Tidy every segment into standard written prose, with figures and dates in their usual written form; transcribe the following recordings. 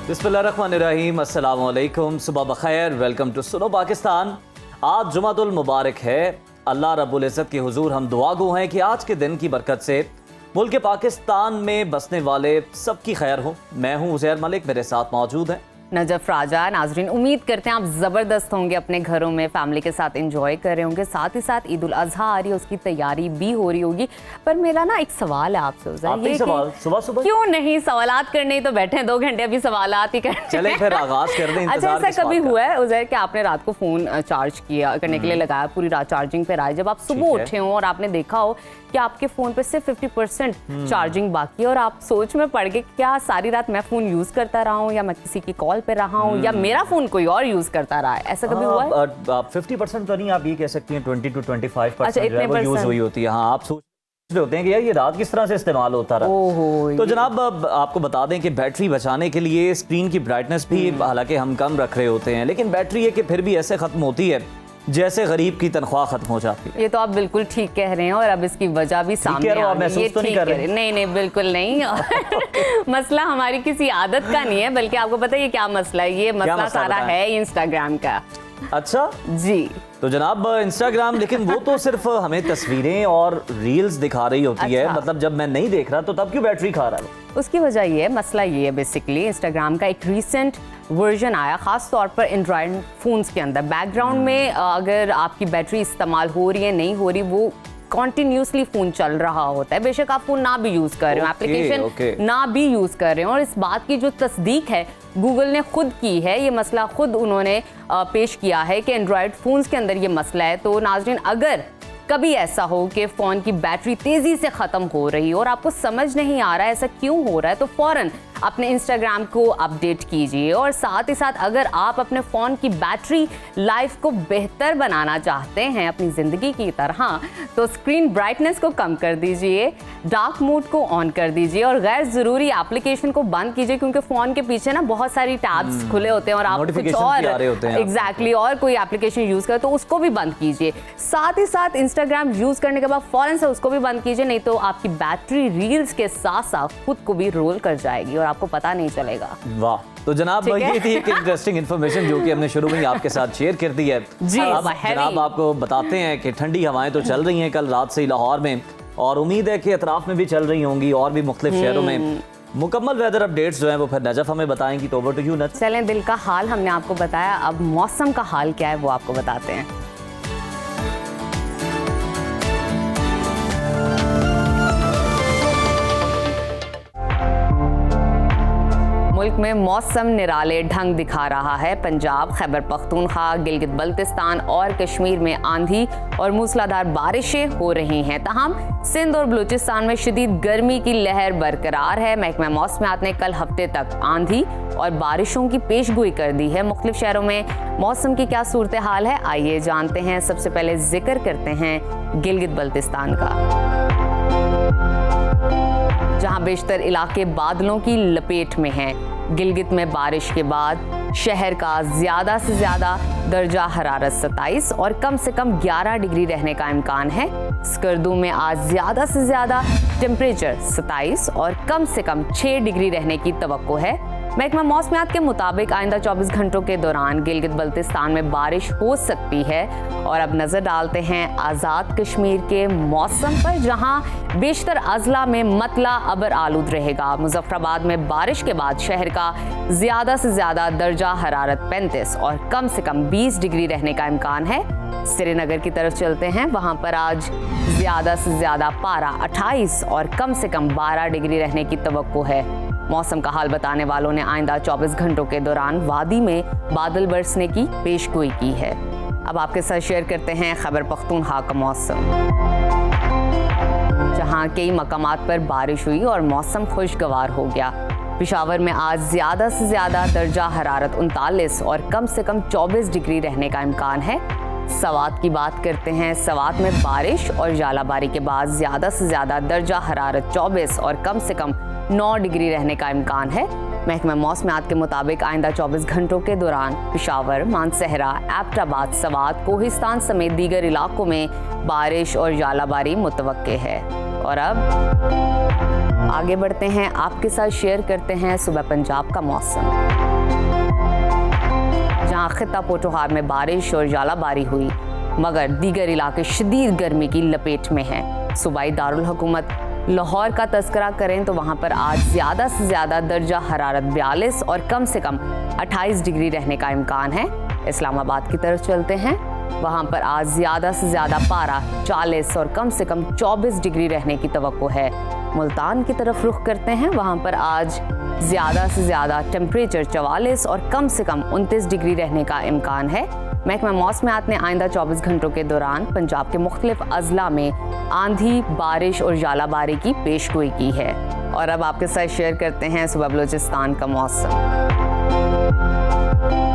बिस्मिल्लाहिर्रहमानिर्रहीम, अस्सलाम वालेकुम, सुबह बखैर, वेलकम टू सुनो पाकिस्तान। आज जुमातुल मुबारक है। अल्लाह रब्बुल इज़्ज़त के हुजूर हम दुआ गो हैं कि आज के दिन की बरकत से मुल्क पाकिस्तान में बसने वाले सबकी खैर हो। मैं हूँ उज़ैर मलिक, मेरे साथ मौजूद हैं नजफ राजा। नाजरीन, उम्मीद करते हैं आप ज़बरदस्त होंगे, अपने घरों में फैमिली के साथ एंजॉय कर रहे होंगे। साथ ही साथ ईद उल अज़हा आ रही है, उसकी तैयारी भी हो रही होगी। पर मेरा ना एक सवाल है आपसे उज़ैर, ये सवाल सुबह सुबह क्यों नहीं सवालात करने ही तो बैठे हैं 2 घंटे, अभी सवालात ही करने। चले फिर आगाज कर दें। अच्छा, ऐसा कभी हुआ है उज़ैर कि आपने रात को फ़ोन चार्ज किया करने के लिए लगाया, पूरी रात चार्जिंग पे रहा, जब आप सुबह उठे हो और आपने देखा हो कि आपके फ़ोन पे सिर्फ 50% चार्जिंग बाकी है और आप सोच में पड़ गए क्या सारी रात मैं फ़ोन यूज़ करता रहा हूँ या मैं किसी की कॉल पे रहा हूँ या मेरा फ़ोन कोई और यूज़ करता रहा है? ऐसा कभी हुआ है? 50% तो नहीं, आप ये कह सकती हैं 20 to 25% अच्छा, जो है वो यूज़ हुई होती है। हाँ, आप सोच रहे होते हैं कि यार ये रात किस तरह से इस्तेमाल होता रहा। तो जनाब आपको बता दें कि बैटरी बचाने के लिए स्क्रीन की ब्राइटनेस भी हालांकि हम कम रख रहे होते हैं, लेकिन बैटरी है कि फिर भी ऐसे ख़त्म होती है जैसे गरीब की तनख्वाह खत्म हो जाती है। ये तो आप बिल्कुल ठीक कह रहे हैं और अब इसकी वजह भी सामने आ रही है। ये ठीक कह रहे हैं। नहीं बिल्कुल नहीं। मसला हमारी किसी आदत का नहीं है, बल्कि आपको पता है ये क्या मसला है? ये मसला सारा है इंस्टाग्राम का। अच्छा जी। तो जनाब इंस्टाग्राम, लेकिन वो तो सिर्फ हमें तस्वीरें और रील्स दिखा रही होती है। मतलब जब मैं नहीं देख रहा तो तब क्यों बैटरी खा रहा है? उसकी वजह ये है, मसला ये है बेसिकली इंस्टाग्राम का एक रीसेंट वर्जन आया, खास तौर पर एंड्रॉयड फ़ोन्स के अंदर। बैकग्राउंड में अगर आपकी बैटरी इस्तेमाल हो रही है नहीं हो रही, वो कॉन्टिन्यूसली फ़ोन चल रहा होता है, बेशक आप फ़ोन ना भी यूज़ कर रहे हो, एप्लीकेशन ना भी यूज़ कर रहे हो। और इस बात की जो तस्दीक है गूगल ने खुद की है, ये मसला खुद उन्होंने पेश किया है कि एंड्रॉयड फ़ोन्स के अंदर ये मसला है। तो नाज़रीन, अगर कभी ऐसा हो कि फ़ोन की बैटरी तेज़ी से ख़त्म हो रही हो और आपको समझ नहीं आ रहा है ऐसा क्यों हो रहा है, तो फ़ौरन अपने इंस्टाग्राम को अपडेट कीजिए। और साथ ही साथ अगर आप अपने फ़ोन की बैटरी लाइफ को बेहतर बनाना चाहते हैं अपनी ज़िंदगी की तरह, तो स्क्रीन ब्राइटनेस को कम कर दीजिए, डार्क मोड को ऑन कर दीजिए और गैर ज़रूरी एप्लीकेशन को बंद कीजिए, क्योंकि फ़ोन के पीछे ना बहुत सारी टैब्स खुले होते हैं और आप कुछ और एग्जैक्टली और कोई एप्लीकेशन यूज़ करें तो उसको भी बंद कीजिए। साथ ही साथ इंस्टाग्राम यूज़ करने के बाद फ़ौरन से उसको भी बंद कीजिए, नहीं तो आपकी बैटरी रील्स के साथ साथ खुद को भी रोल कर जाएगी और आपको पता नहीं चलेगा। वाह, तो जनाब ये थी एक इंटरेस्टिंग इन्फॉर्मेशन जो कि हमने शुरू में ही आपके साथ शेयर कर दी है जी। अब जनाब आपको बताते हैं कि ठंडी हवाएं तो चल रही हैं कल रात से लाहौर में, और उम्मीद है कि अतराफ में भी चल रही होंगी और भी मुख्तलिफ शहरों में। मुकम्मल वेदर अपडेट्स जो हैं वो फिर नजफ हमें बताएंगी। तो ओवर टू यू नजफ। चलें, दिल का हाल हमने आपको बताया, अब मौसम का हाल क्या है वो आपको बताते हैं। मुल्क में मौसम निराले ढंग दिखा रहा है। पंजाब, खैबर पख्तूनख्वा, गिलगित बल्तिस्तान और कश्मीर में आंधी और मूसलाधार बारिशें हो रही हैं। ताहम सिंध और बलूचिस्तान में शदीद गर्मी की लहर बरकरार है। महकमा मौसमियात ने कल हफ्ते तक आंधी और बारिशों की पेशगोई कर दी है। मुख्तलिफ शहरों में मौसम की क्या सूरत हाल है, आइए जानते हैं। सबसे पहले जिक्र करते हैं गिलगित बल्तिस्तान का, जहां बेशतर इलाके बादलों की लपेट में हैं। गिलगित में बारिश के बाद शहर का ज़्यादा से ज़्यादा दर्जा हरारत 27 और कम से कम 11 डिग्री रहने का इम्कान है। स्कर्दू में आज ज़्यादा से ज़्यादा टेम्परेचर 27 और कम से कम 6 डिग्री रहने की तवक्को है। महकमा मौसमियात के मुताबिक आइंदा 24 घंटों के दौरान गिलगित बल्तिस्तान में बारिश हो सकती है। और अब नज़र डालते हैं आज़ाद कश्मीर के मौसम पर, जहां बेशतर अजला में मतला अबर आलूद रहेगा। मुजफ्फराबाद में बारिश के बाद शहर का ज़्यादा से ज़्यादा दर्जा हरारत 35 और कम से कम 20 डिग्री रहने का इम्कान है। श्रीनगर की तरफ चलते हैं, वहां पर आज ज़्यादा से ज़्यादा पारा 28 और कम से कम 12 डिग्री रहने की तवक्को है। मौसम का हाल बताने वालों ने आइंदा 24 घंटों के दौरान वादी में बादल बरसने की पेशगोई की है। अब आपके साथ शेयर करते हैं खैबर पख्तूनख्वा का मौसम, जहां कई मकामात पर बारिश हुई और मौसम खुशगवार हो गया। पेशावर में आज ज़्यादा से ज़्यादा दर्जा हरारत 39 और कम से कम 24 डिग्री रहने का इम्कान है। सवात की बात करते हैं, सवात में बारिश और जालाबारी के बाद ज़्यादा से ज़्यादा दर्जा हरारत 24 और कम से कम 9 डिग्री रहने का इम्कान है। महकमा मौसमियात के मुताबिक आइंदा 24 घंटों के दौरान पेशावर, मानसहरा, एबटाबाद, सवात, कोहिस्तान समेत दीगर इलाकों में बारिश और जालाबारी मुतवक्के है। और अब आगे बढ़ते हैं, आपके साथ शेयर करते हैं सुबह पंजाब का मौसम, जहां खिता पोटोहार में बारिश और जालाबारी हुई, मगर दीगर इलाके शदीद गर्मी की लपेट में हैं। सूबाई दारुल हुकूमत लाहौर का तस्करा करें तो वहां पर आज ज़्यादा से ज़्यादा दर्जा हरारत 42 और कम से कम 28 डिग्री रहने का इम्कान है। इस्लामाबाद की तरफ चलते हैं, वहां पर आज ज़्यादा से ज़्यादा पारा 40 और कम से कम 24 डिग्री रहने की तवक्को है। मुल्तान की तरफ रुख करते हैं, वहां पर आज ज़्यादा से ज़्यादा टेम्परेचर 44 और कम से कम 29 डिग्री रहने का इम्कान है। महकमा मौसमियात ने आइंदा 24 घंटों के दौरान पंजाब के मुख्तलिफ अजला में आंधी, बारिश और जालाबारी की पेशगोई की है। और अब आपके साथ शेयर करते हैं सुबह बलूचिस्तान का मौसम,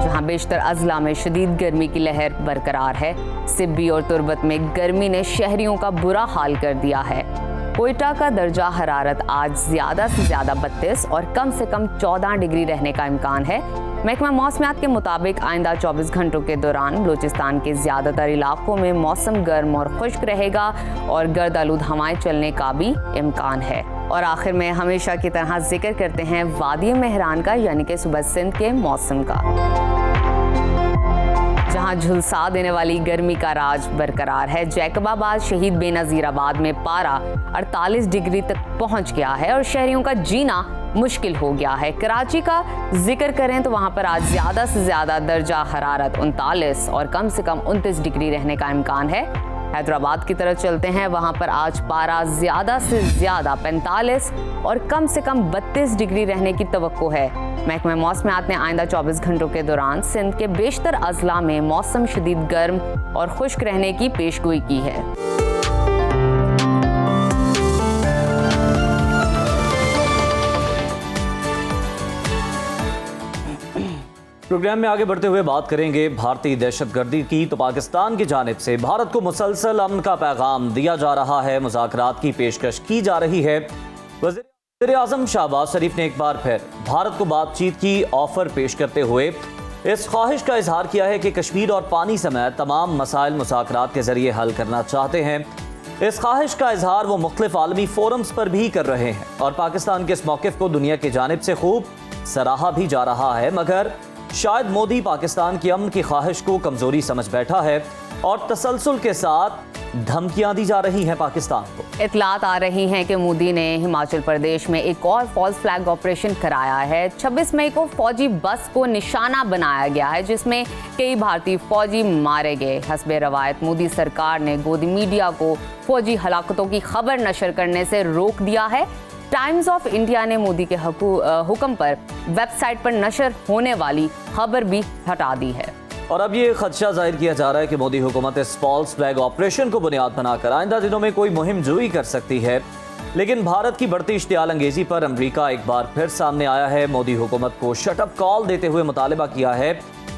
जहां बेशतर अजला में शदीद गर्मी की लहर बरकरार है। सिब्बी और तुरबत में गर्मी ने शहरियों का बुरा हाल कर दिया है। कोयटा का दर्जा हरारत आज ज़्यादा से ज़्यादा 32 और कम से कम 14 डिग्री रहने का इम्कान है। महकमा मौसमियात के मुताबिक आइंदा 24 घंटों के दौरान बलूचिस्तान के ज़्यादातर इलाकों में मौसम गर्म और खुश्क रहेगा और गर्द आलूद हवाएं चलने का भी इम्कान है। और आखिर में हमेशा की तरह जिक्र करते हैं वादी मेहरान का, यानी कि सुबह सिंध के मौसम का, जहां झुलसा देने वाली गर्मी का राज बरकरार है। जैकबाबाद, शहीद बेनज़ीराबाद में पारा 48 डिग्री तक पहुंच गया है और शहरियों का जीना मुश्किल हो गया है। कराची का जिक्र करें तो वहां पर आज ज़्यादा से ज़्यादा दर्जा हरारत 39 और कम से कम 29 डिग्री रहने का इम्कान है। हैदराबाद की तरफ चलते हैं, वहां पर आज पारा ज़्यादा से ज़्यादा 45 और कम से कम 32 डिग्री रहने की तवक्को है। महकमा मौसमियात ने आइंदा 24 घंटों के दौरान सिंध के बेशतर अजला में मौसम शदीद गर्म और खुश्क रहने की पेशगोई की है। प्रोग्राम में आगे बढ़ते हुए बात करेंगे भारतीय दहशतगर्दी की। तो पाकिस्तान की जानिब से भारत को मुसलसल अमन का पैगाम दिया जा रहा है, मुज़ाकरात की पेशकश की जा रही है। वज़ीर आज़म शहबाज शरीफ ने एक बार फिर भारत को बातचीत की ऑफर पेश करते हुए इस ख्वाहिश का इजहार किया है कि कश्मीर और पानी समेत तमाम मसाइल मुज़ाकरात के जरिए हल करना चाहते हैं। इस ख्वाहिश का इजहार वो मुख्तलिफ आलमी फोरम्स पर भी कर रहे हैं और पाकिस्तान के इस मौक़िफ़ को दुनिया की जानिब से खूब सराहा भी जा रहा है। मगर शायद मोदी पाकिस्तान की अमन की ख्वाहिश को कमजोरी समझ बैठा है और तसलसल के साथ धमकियां दी जा रही हैं पाकिस्तान को। इतलात आ रही हैं कि मोदी ने हिमाचल प्रदेश में एक और फॉल्स फ्लैग ऑपरेशन कराया है। 26 मई को फौजी बस को निशाना बनाया गया है, जिसमें कई भारतीय फौजी मारे गए। हस्बे रवायत मोदी सरकार ने गोदी मीडिया को फौजी हलाकतों की खबर नशर करने से रोक दिया है। टाइम्स ऑफ इंडिया ने मोदी के हुक्म पर वेबसाइट पर नशर होने वाली खबर भी हटा दी है। और अब ये खदशा जाहिर किया जा रहा है कि मोदी हुकूमत इस फॉल्स फ्लैग ऑपरेशन को बुनियाद बनाकर आइंदा दिनों में कोई मुहिम जुई कर सकती है। लेकिन भारत की बढ़ती इश्तियाल अंगेजी पर अमरीका एक बार फिर सामने आया है। मोदी हुकूमत को शटअप कॉल देते हुए मुतालबा किया है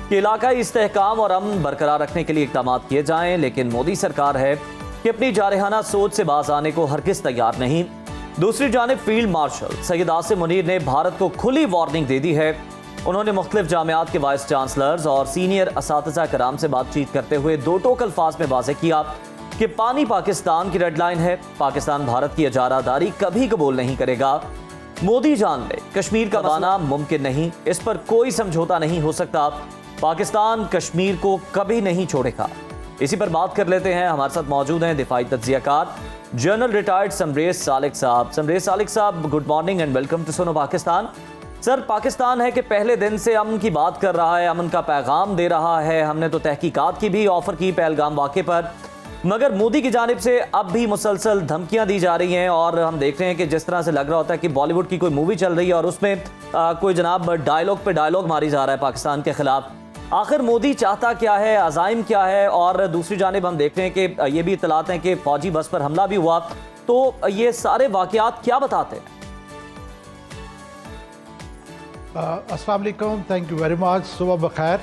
कि इलाकाई इस्तेहकाम और अमन बरकरार रखने के लिए इक़दाम किए जाएं। लेकिन मोदी सरकार है कि अपनी जारहाना सोच से बाज आने को हरगिज़ तैयार नहीं। दूसरी जानिब फील्ड मार्शल सैयद आसिम मुनीर ने भारत को खुली वार्निंग दे दी है। उन्होंने मुख्तलिफ जामियात के वाइस चांसलर्स और सीनियर असातिज़ा कराम से बातचीत करते हुए दो टोक अल्फाज में वाज़ेह किया कि पानी पाकिस्तान की रेड लाइन है। पाकिस्तान भारत की इजारादारी कभी कबूल नहीं करेगा। मोदी जान ले कश्मीर का बाना मुमकिन नहीं, इस पर कोई समझौता नहीं हो सकता। पाकिस्तान कश्मीर को कभी नहीं छोड़ेगा। इसी पर बात कर लेते हैं। हमारे साथ मौजूद हैं दिफाई तज्जियाकार जनरल रिटायर्ड समरेश सालिक साहब। समरेश सालिक साहब, good morning and welcome to Suno Pakistan. Sir, Pakistan है कि पहले दिन से अमन की बात कर रहा है, अमन का पैगाम दे रहा है। हमने तो तहकीकात की भी ऑफर की पहलगाम वाक़े पर, मगर मोदी की जानिब से अब भी मुसलसल धमकियां दी जा रही हैं। और हम देख रहे हैं कि जिस तरह से लग रहा होता है कि बॉलीवुड की कोई मूवी चल रही है और उसमें कोई जनाब डायलॉग पे डायलॉग मारी जा रहा है पाकिस्तान के खिलाफ। आखिर मोदी चाहता क्या है, अज़ाइम क्या है? और दूसरी जानिब हम देख रहे हैं कि ये भी इतलात हैं कि फौजी बस पर हमला भी हुआ। तो ये सारे वाक़यात क्या बताते हैं? अस्सलाम वालेकुम, थैंक यू वेरी मच। सुबह बखैर,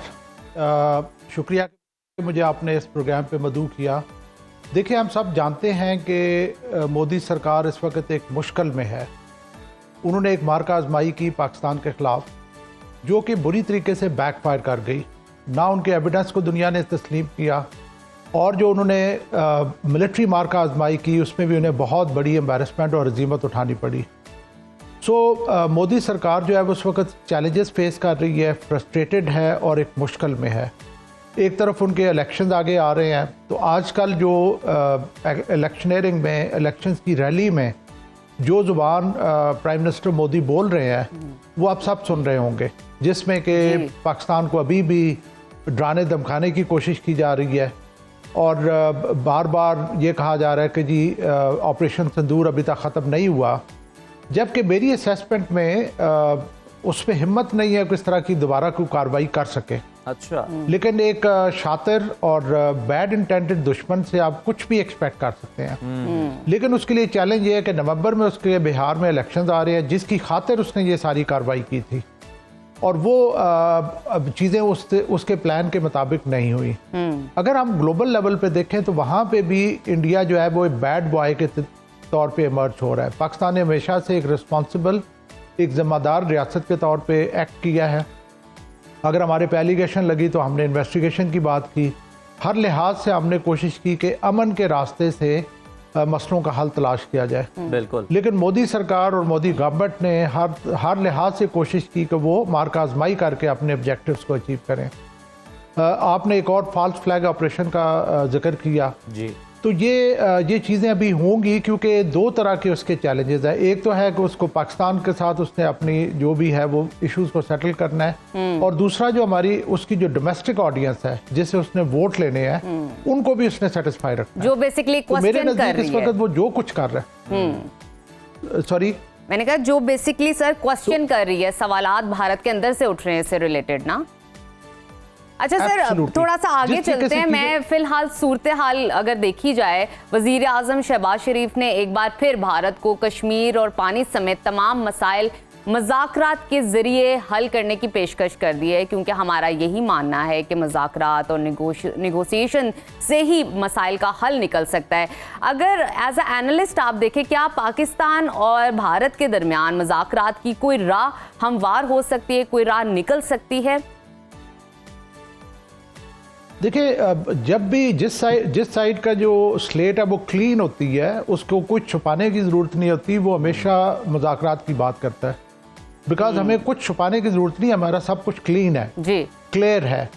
शुक्रिया कि मुझे आपने इस प्रोग्राम पे मदऊ किया। देखिए, हम सब जानते हैं कि मोदी सरकार इस वक्त एक मुश्किल में है। उन्होंने एक मार्का आजमाई की पाकिस्तान के ख़िलाफ़, जो कि बुरी तरीके से बैकफायर कर गई। ना उनके एविडेंस को दुनिया ने तस्लीम किया, और जो उन्होंने मिलिट्री मार्का आजमाई की उसमें भी उन्हें बहुत बड़ी एम्बैरसमेंट और हज़ीमत उठानी पड़ी। मोदी सरकार जो है उस वक्त चैलेंजेस फेस कर रही है, फ्रस्ट्रेटेड है और एक मुश्किल में है। एक तरफ उनके इलेक्शंस आगे आ रहे हैं, तो आजकल जो इलेक्शनरिंग में, इलेक्शंस की रैली में जो ज़ुबान प्राइम मिनिस्टर मोदी बोल रहे हैं वो आप सब सुन रहे होंगे, जिसमें कि पाकिस्तान को अभी भी डराने धमकाने की कोशिश की जा रही है और बार बार ये कहा जा रहा है कि जी ऑपरेशन सिंदूर अभी तक ख़त्म नहीं हुआ, जबकि मेरी असेसमेंट में उस पर हिम्मत नहीं है किस तरह की दोबारा कोई कार्रवाई कर सके। अच्छा। लेकिन एक शातिर और बैड इंटेंटेड दुश्मन से आप कुछ भी एक्सपेक्ट कर सकते हैं। लेकिन उसके लिए चैलेंज ये है कि नवंबर में उसके बिहार में इलेक्शंस आ रहे हैं, जिसकी खातिर उसने ये सारी कार्रवाई की थी और वो चीज़ें उसके प्लान के मुताबिक नहीं हुई। अगर हम ग्लोबल लेवल पे देखें तो वहाँ पे भी इंडिया जो है वो एक बैड बॉय के तौर पे इमर्ज हो रहा है। पाकिस्तान ने हमेशा से एक रिस्पॉन्सिबल, एक जिम्मेदार रियासत के तौर पे एक्ट किया है। अगर हमारे पे एलिगेशन लगी तो हमने इन्वेस्टिगेशन की बात की, हर लिहाज से हमने कोशिश की कि अमन के रास्ते से मसलों का हल तलाश किया जाए। बिल्कुल। लेकिन मोदी सरकार और मोदी गवर्नमेंट ने हर लिहाज से कोशिश की कि वो मार्का आजमाई करके अपने ऑब्जेक्टिव्स को अचीव करें। आपने एक और फॉल्स फ्लैग ऑपरेशन का जिक्र किया जी। तो ये चीज़ें अभी होंगी क्योंकि दो तरह के उसके चैलेंजेस हैं। एक तो है कि उसको पाकिस्तान के साथ उसने अपनी जो भी है वो इश्यूज को सेटल करना है, और दूसरा जो हमारी उसकी जो डोमेस्टिक ऑडियंस है जिसे उसने वोट लेने हैं उनको भी उसने सेटिस्फाई रखना है, जो बेसिकली तो मेरे क्वेश्चन कर नजदीक रही इस है। वक्त वो जो कुछ कर रहा है, सॉरी मैंने कहा जो बेसिकली सर क्वेश्चन कर रही है, सवालात भारत के अंदर से उठ रहे हैं इससे रिलेटेड ना। अच्छा सर, Absolutely. थोड़ा सा आगे जिस तरीके चलते से हैं। मैं फिलहाल सूरत हाल अगर देखी जाए, वजीर आजम शहबाज शरीफ ने एक बार फिर भारत को कश्मीर और पानी समेत तमाम मसाइल मुज़ाकरात के ज़रिए हल करने की पेशकश कर दी है, क्योंकि हमारा यही मानना है कि मुज़ाकरात और निगोशिएशन से ही मसाइल का हल निकल सकता है। अगर एज अ एनालिस्ट आप देखें, क्या पाकिस्तान और भारत के दरमियान मुज़ाकरात की कोई राह हमवार हो सकती है, कोई राह निकल सकती है? देखिए, जब भी जिस साइड का जो स्लेट है वो क्लीन होती है, उसको कुछ छुपाने की ज़रूरत नहीं होती, वो हमेशा मुज़ाकरात की बात करता है। बिकॉज हमें कुछ छुपाने की ज़रूरत नहीं, हमारा सब कुछ क्लीन है जी, क्लियर है,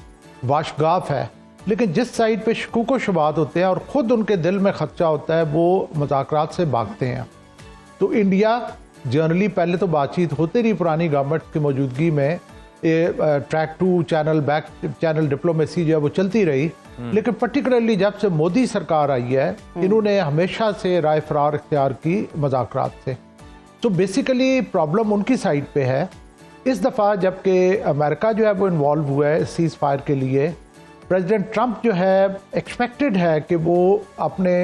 वाशगाफ है। लेकिन जिस साइड पे शकूक व शुबात होते हैं और ख़ुद उनके दिल में खदशा होता है, वो मुज़ाकरात से भागते हैं। तो इंडिया जनरली पहले तो बातचीत होती रही पुरानी गवर्नमेंट की मौजूदगी में, track two channel back channel diplomacy जो है वो चलती रही। लेकिन पर्टिकुलरली जब से मोदी सरकार आई है, इन्होंने हमेशा से राय फरार इख्तियार की मुज़ाकरात से। तो बेसिकली प्रॉब्लम उनकी साइड पे है। इस दफ़ा जबकि अमेरिका जो है वो इन्वॉल्व हुआ है सीज़ फायर के लिए, प्रेसिडेंट ट्रंप जो है एक्सपेक्टेड है कि वो अपने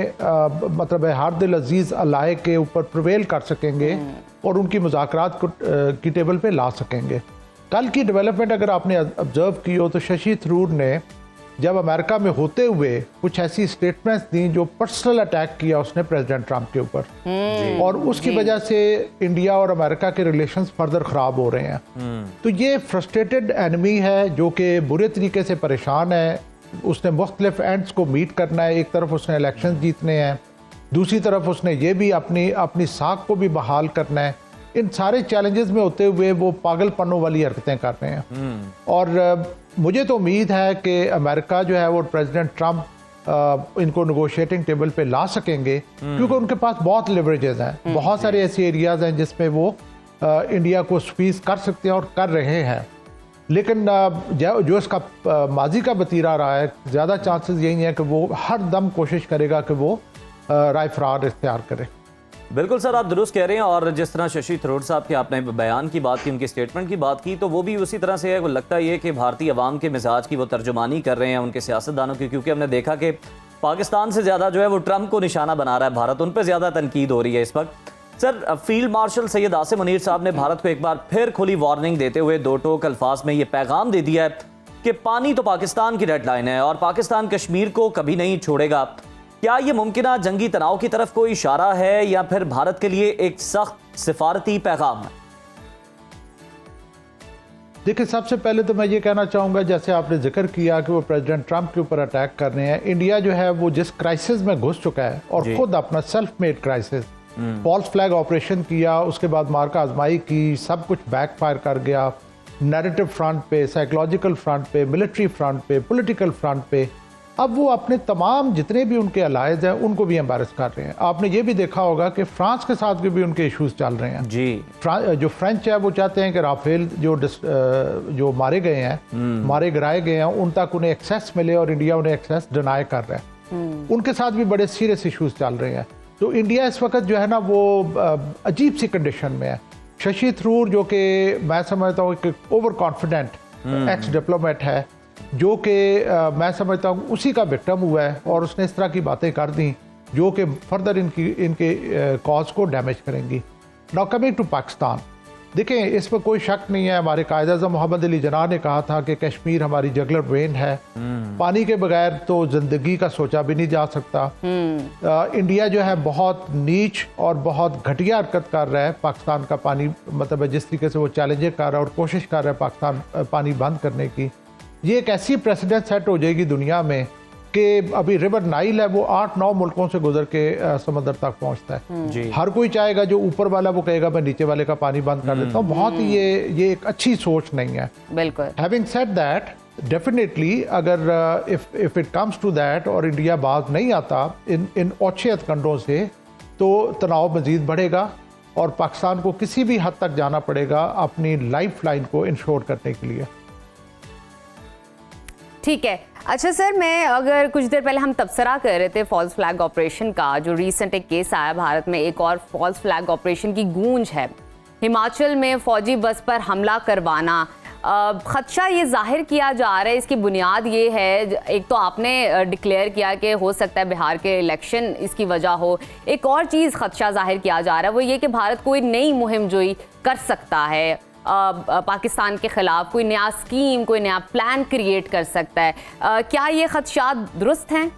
मतलब हर दिल अजीज़ अलाय के ऊपर प्रिवेल कर सकेंगे और उनकी मुज़ाकरात को की टेबल पे ला सकेंगे। कल की डेवलपमेंट अगर आपने ऑब्जर्व की हो तो शशि थरूर ने जब अमेरिका में होते हुए कुछ ऐसी स्टेटमेंट्स दी जो पर्सनल अटैक किया उसने प्रेसिडेंट ट्रंप के ऊपर, और उसकी वजह से इंडिया और अमेरिका के रिलेशंस फर्दर ख़राब हो रहे हैं। तो ये फ्रस्ट्रेटेड एनिमी है जो कि बुरे तरीके से परेशान है। उसने मुख्तलिफ एंड्स को मीट करना है। एक तरफ उसने इलेक्शन जीतने हैं, दूसरी तरफ उसने ये भी अपनी साख को भी बहाल करना है। इन सारे चैलेंजेस में होते हुए वो पागलपनों वाली हरकतें कर रहे हैं। और मुझे तो उम्मीद है कि अमेरिका जो है वो प्रेसिडेंट ट्रंप इनको नेगोशिएटिंग टेबल पे ला सकेंगे, क्योंकि उनके पास बहुत लिवरेजेस हैं, बहुत सारे ऐसे एरियाज हैं जिसमें वो इंडिया को स्क्वीज कर सकते हैं और कर रहे हैं। लेकिन जो इसका माजी का बतीरा रहा है, ज़्यादा चांसेस यही हैं कि वो हर दम कोशिश करेगा कि वो राय फरार इख्तियार करे। बिल्कुल सर, आप दुरुस्त कह रहे हैं। और जिस तरह शशि थरूर साहब के आपने बयान की बात की, उनकी स्टेटमेंट की बात की, तो वो भी उसी तरह से है। वो लगता है कि भारतीय अवाम के मिजाज की वो तर्जुमानी कर रहे हैं उनके सियासतदानों की, क्योंकि हमने देखा कि पाकिस्तान से ज़्यादा जो है वो ट्रंप को निशाना बना रहा है भारत, उन पर ज़्यादा तनकीद हो रही है इस वक्त। Sir, field marshal Syed Asim Munir साहब ने भारत को एक बार फिर खुली वार्निंग देते हुए दो टोक अल्फाज में ये पैगाम दे दिया है कि पानी तो पाकिस्तान की रेड लाइन है और पाकिस्तान कश्मीर को कभी नहीं छोड़ेगा। क्या ये मुमकिन जंगी तनाव की तरफ कोई इशारा है या फिर भारत के लिए एक सख्त सिफारती पैगाम है? देखिए, सबसे पहले तो मैं ये कहना चाहूँगा, जैसे आपने जिक्र किया कि वो प्रेसिडेंट ट्रंप के ऊपर अटैक कर रहे हैं। इंडिया जो है वो जिस क्राइसिस में घुस चुका है और खुद अपना self made crisis, false flag operation किया, उसके बाद मार्का आजमाई की, सब कुछ बैकफायर कर गया, नैरेटिव फ्रंट पे, साइकोलॉजिकल फ्रंट पे, मिलिट्री फ्रंट पे, पॉलिटिकल फ्रंट पे। अब वो अपने तमाम जितने भी उनके अलाइज हैं उनको भी एम्बैरस कर रहे हैं। आपने ये भी देखा होगा कि फ्रांस के साथ भी उनके इश्यूज चल रहे हैं जी। जो फ्रेंच है वो चाहते हैं कि राफेल जो मारे गए हैं, मारे गिराए गए हैं, उन तक उन्हें एक्सेस मिले और इंडिया उन्हें एक्सेस डिनाई कर रहा है। उनके साथ भी बड़े सीरियस इश्यूज चल रहे हैं। तो इंडिया इस वक्त जो है ना वो अजीब सी कंडीशन में है। शशि थरूर जो कि मैं समझता हूँ कि ओवर कॉन्फिडेंट एक्स डिप्लोमेट है, जो कि मैं समझता हूँ उसी का विक्टिम हुआ है और उसने इस तरह की बातें कर दी जो कि फर्दर इनके कॉज को डैमेज करेंगी। नाउ कमिंग टू पाकिस्तान, देखें इसमें कोई शक नहीं है, हमारे कायद-ए-आज़म मोहम्मद अली जिन्ना ने कहा था कि कश्मीर हमारी जगलर वेन है, पानी के बगैर तो ज़िंदगी का सोचा भी नहीं जा सकता। इंडिया जो है बहुत नीच और बहुत घटिया हरकत कर रहा है पाकिस्तान का पानी, मतलब जिस तरीके से वो चैलेंजें कर रहा है और कोशिश कर रहा है पाकिस्तान पानी बंद करने की। ये एक ऐसी प्रेसिडेंट सेट हो जाएगी दुनिया में कि अभी रिवर नाइल है वो 8-9 मुल्कों से गुजर के समंदर तक पहुंचता है। हर कोई चाहेगा, जो ऊपर वाला वो कहेगा मैं नीचे वाले का पानी बंद कर देता हूँ। बहुत ही ये एक अच्छी सोच नहीं है। बिल्कुल। हैविंग सेड दैट, डेफिनेटली अगर if it comes to that और इंडिया बाज नहीं आता इन ओछे हथकंडों से, तो तनाव मजीद बढ़ेगा और पाकिस्तान को किसी भी हद तक जाना पड़ेगा अपनी लाइफ लाइन को इंश्योर करने के लिए। ठीक है। अच्छा सर, मैं अगर कुछ देर पहले हम तबसरा कर रहे थे फॉल्स फ्लैग ऑपरेशन का, जो रीसेंट एक केस आया भारत में, एक और फॉल्स फ्लैग ऑपरेशन की गूंज है। हिमाचल में फौजी बस पर हमला करवाना, खदशा ये जाहिर किया जा रहा है, इसकी बुनियाद ये है, एक तो आपने डिक्लेयर किया कि हो सकता है बिहार के इलेक्शन इसकी वजह हो, एक और चीज़ खदशा जाहिर किया जा रहा है वो ये कि भारत कोई नई मुहिम जोई कर सकता है पाकिस्तान के खिलाफ, कोई नया स्कीम, कोई नया प्लान क्रिएट कर सकता है। क्या ये खदशात दुरुस्त हैं?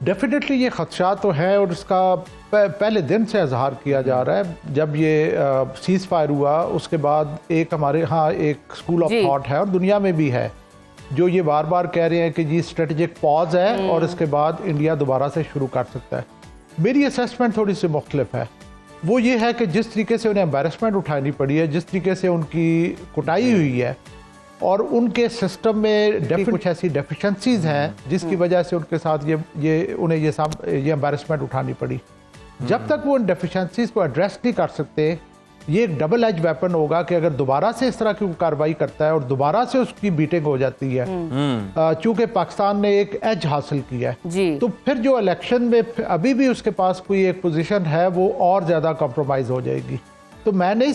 डेफिनेटली ये खदशात तो है और इसका पहले दिन से इजहार किया जा रहा है। जब ये सीज फायर हुआ उसके बाद एक हमारे यहाँ एक स्कूल ऑफ थॉट है और दुनिया में भी है, जो ये बार बार कह रहे हैं कि जी स्ट्रेटेजिक पॉज है और इसके बाद इंडिया दोबारा से शुरू कर सकता है। मेरी असेसमेंट थोड़ी सी मुख्तलिफ है। वो ये है कि जिस तरीके से उन्हें एम्बैरसमेंट उठानी पड़ी है, जिस तरीके से उनकी कुटाई हुई है और उनके सिस्टम में कुछ ऐसी डेफिशिएंसीज हैं जिसकी वजह से उनके साथ उन्हें ये एम्बैरसमेंट उठानी पड़ी। जब तक वो उन डेफिशिएंसीज को एड्रेस नहीं कर सकते, ये एक डबल एज वेपन होगा कि अगर दोबारा से इस तरह की कार्रवाई करता है और दोबारा से उसकी बीटिंग हो जाती है, चूंकि पाकिस्तान ने एक एज हासिल किया है, तो फिर जो इलेक्शन में अभी भी उसके पास कोई एक पोजीशन है वो और ज़्यादा कॉम्प्रोमाइज़ हो जाएगी। तो मैं नहीं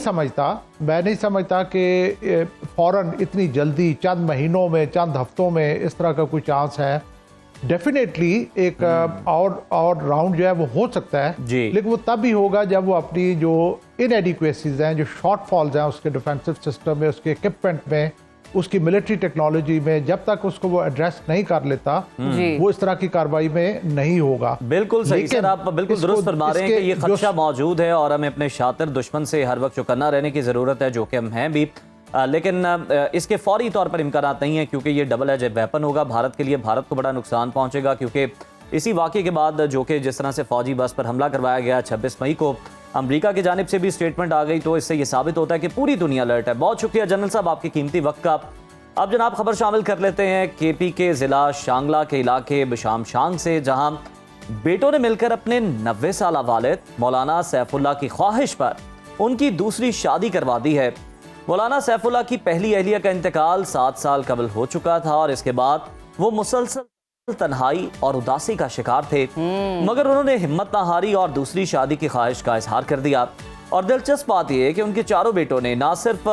समझता कि फौरन इतनी जल्दी चंद महीनों में, चंद हफ्तों में इस तरह का कोई चांस है। डेफिनेटली एक और राउंड जो है वो हो सकता है, लेकिन वो तब भी होगा जब वो अपनी जो इनएडिक्वेसीज हैं, जो शॉर्टफॉल्स हैं उसके डिफेंसिव सिस्टम में, उसके इक्विपमेंट में, उसकी मिलिट्री टेक्नोलॉजी में, जब तक उसको वो एड्रेस नहीं कर लेता वो इस तरह की कार्रवाई में नहीं होगा। बिल्कुल सही सर, आप बिल्कुल दुरुस्त फरमा रहे हैं कि ये खदशा मौजूद है और हमें अपने शातिर दुश्मन से हर वक्त चौकन्ना रहने की ज़रूरत है, जो कि हम हैं भी। लेकिन इसके फौरी तौर पर इम्कानात नहीं है क्योंकि ये डबल एज वेपन होगा भारत के लिए। भारत को बड़ा नुकसान पहुंचेगा क्योंकि इसी वाक़े के बाद जो कि जिस तरह से फ़ौजी बस पर हमला करवाया गया 26 मई को, अमेरिका की जानिब से भी स्टेटमेंट आ गई, तो इससे ये साबित होता है कि पूरी दुनिया अलर्ट है। बहुत शुक्रिया जनरल साहब आपके कीमती वक्त का। अब जनाब खबर शामिल कर लेते हैं KP के ज़िला शांगला के इलाके बिशामशांग से, जहाँ बेटों ने मिलकर अपने 90 साल वालिद मौलाना सैफुल्लाह की ख्वाहिश पर उनकी दूसरी शादी करवा दी है। मौलाना सैफुल्लाह की पहली अहलिया का इंतकाल 7 साल कबल हो चुका था और इसके बाद वो मुसलसल तन्हाई और उदासी का शिकार थे, मगर उन्होंने हिम्मत ना हारी और दूसरी शादी की ख्वाहिश का इजहार कर दिया। और दिलचस्प बात यह है कि उनके चारों बेटों ने ना सिर्फ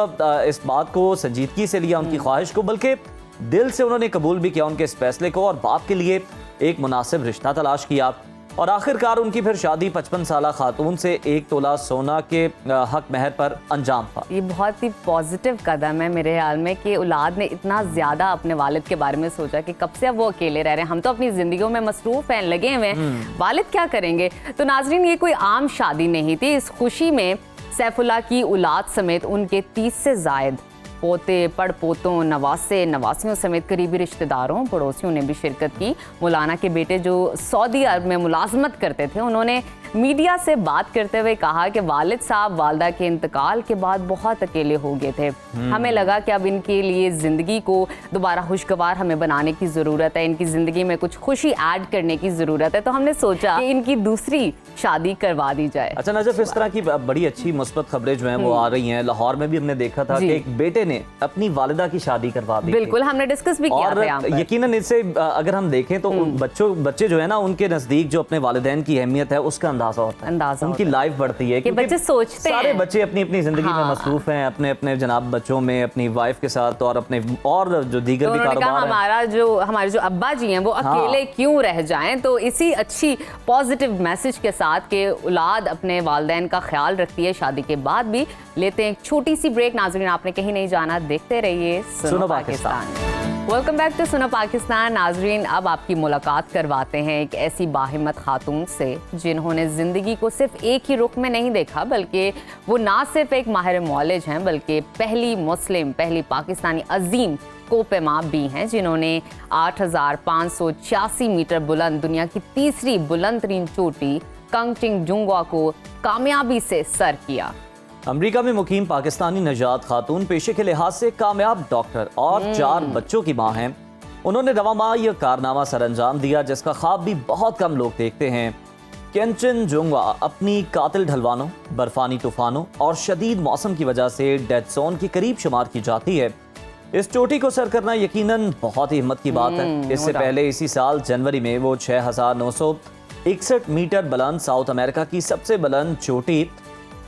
इस बात को संजीदगी से लिया, उनकी ख्वाहिश को, बल्कि दिल से उन्होंने कबूल भी किया उनके इस फैसले को और बाप के लिए एक मुनासिब रिश्ता तलाश किया और आखिरकार उनकी फिर शादी 55 साला खातून से 1 तोला सोना के हक महर पर अंजाम पा। ये बहुत ही पॉजिटिव कदम है मेरे ख्याल में कि औलाद ने इतना ज़्यादा अपने वालिद के बारे में सोचा कि कब से अब वो अकेले रह रहे हैं, हम तो अपनी ज़िंदगियों में मसरूफ़ हैं, लगे हुए हैं, वालिद क्या करेंगे। तो नाजरीन, ये कोई आम शादी नहीं थी। इस खुशी में सैफुल्लाह की औलाद समेत उनके 30 से ज़ायद पोते, पड़पोतों, नवासे, नवासियों समेत करीबी रिश्तेदारों, पड़ोसियों ने भी शिरकत की। मौलाना के बेटे जो सऊदी अरब में मुलाजमत करते थे, उन्होंने मीडिया से बात करते हुए कहा कि वालिद साहब वालदा के इंतकाल के बाद बहुत अकेले हो गए थे। हमें लगा कि अब इनके लिए ज़िंदगी को दोबारा खुशगवार हमें बनाने की ज़रूरत है, इनकी ज़िंदगी में कुछ खुशी ऐड करने की ज़रूरत है, तो हमने सोचा कि इनकी दूसरी शादी करवा दी जाए। अच्छा नजफ, इस तरह की बड़ी अच्छी मुस्बत खबरें जो हैं वो आ रही हैं। लाहौर में भी हमने देखा था कि एक बेटे ने अपनी वालिदा की शादी करवा दी। बिल्कुल, हमने डिस्कस भी किया था यहाँ पर। यकीनन इससे अगर हम देखें तो बच्चे जो है ना, उनके नजदीक जो अपने वालिदैन की अहमियत है उसका अंदाजा होता है, उनकी लाइफ बढ़ती है, क्योंकि बच्चे सोचते हैं, सारे बच्चे अपनी अपनी जिंदगी में मसरूफ हैं, अपने अपने जनाब बच्चों में, अपनी वाइफ के साथ और अपने और जो दीगर भी कारोबार है। हमारे जो अब्बा जी हैं वो अकेले क्यों रह जाएं, तो इसी अच्छी पॉजिटिव मैसेज के साथ के औलाद अपने वालिदैन का ख्याल रखती है शादी के बाद भी। लेते हैं एक छोटी सी ब्रेक। नाज़रीन, आपने कहीं नहीं जाना, देखते रहिए सुनो Pakistan. Welcome back to Suno Pakistan. नाज़रीन, अब आपकी मुलाकात करवाते हैं एक ऐसी बाहिम्मत खातून से जिन्होंने ज़िंदगी को सिर्फ एक ही रुख में नहीं देखा, बल्कि वो ना सिर्फ एक माहिर मौलिज हैं बल्कि पहली मुस्लिम, पहली पाकिस्तानी अजीम कोपेमा भी हैं, जिन्होंने 8,586 मीटर बुलंद दुनिया की तीसरी बुलंद तरीन चोटी कंगचिंगजुंगवा को कामयाबी से सर किया। अमेरिका में मुकीम पाकिस्तानी नजात खातून पेशे के लिहाज से कामयाब डॉक्टर और 4 बच्चों की मां हैं। उन्होंने रवामा यह कारनामा सर अंजाम दिया जिसका ख्वाब भी बहुत कम लोग देखते हैं। कंगचिंगजुंगवा अपनी कातिल ढलवानों, बर्फानी तूफानों और शदीद मौसम की वजह से डेड जोन के करीब शुमार की जाती है। इस चोटी को सर करना यकीनन बहुत ही हिम्मत की बात है। इससे पहले इसी साल जनवरी में वो 6,961 मीटर बुलंद साउथ अमेरिका की सबसे बुलंद चोटी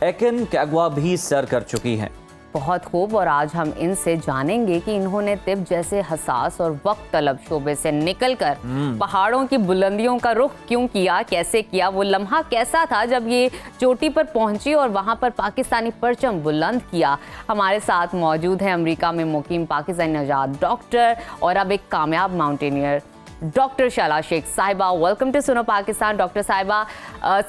एकोनकागुआ भी सर कर चुकी हैं। बहुत खूब, और आज हम इनसे जानेंगे कि इन्होंने तिब जैसे हसास और वक्त तलब शोबे से निकलकर पहाड़ों की बुलंदियों का रुख क्यों किया, कैसे किया, वो लम्हा कैसा था जब ये चोटी पर पहुंची और वहां पर पाकिस्तानी परचम बुलंद किया। हमारे साथ मौजूद है अमेरिका में मुकीम पाकिस्तानी नजात डॉक्टर और अब एक कामयाब माउंटेनियर डॉक्टर शाला शेख साहिबा। Welcome to Suno Pakistan. Doctor साहिबा,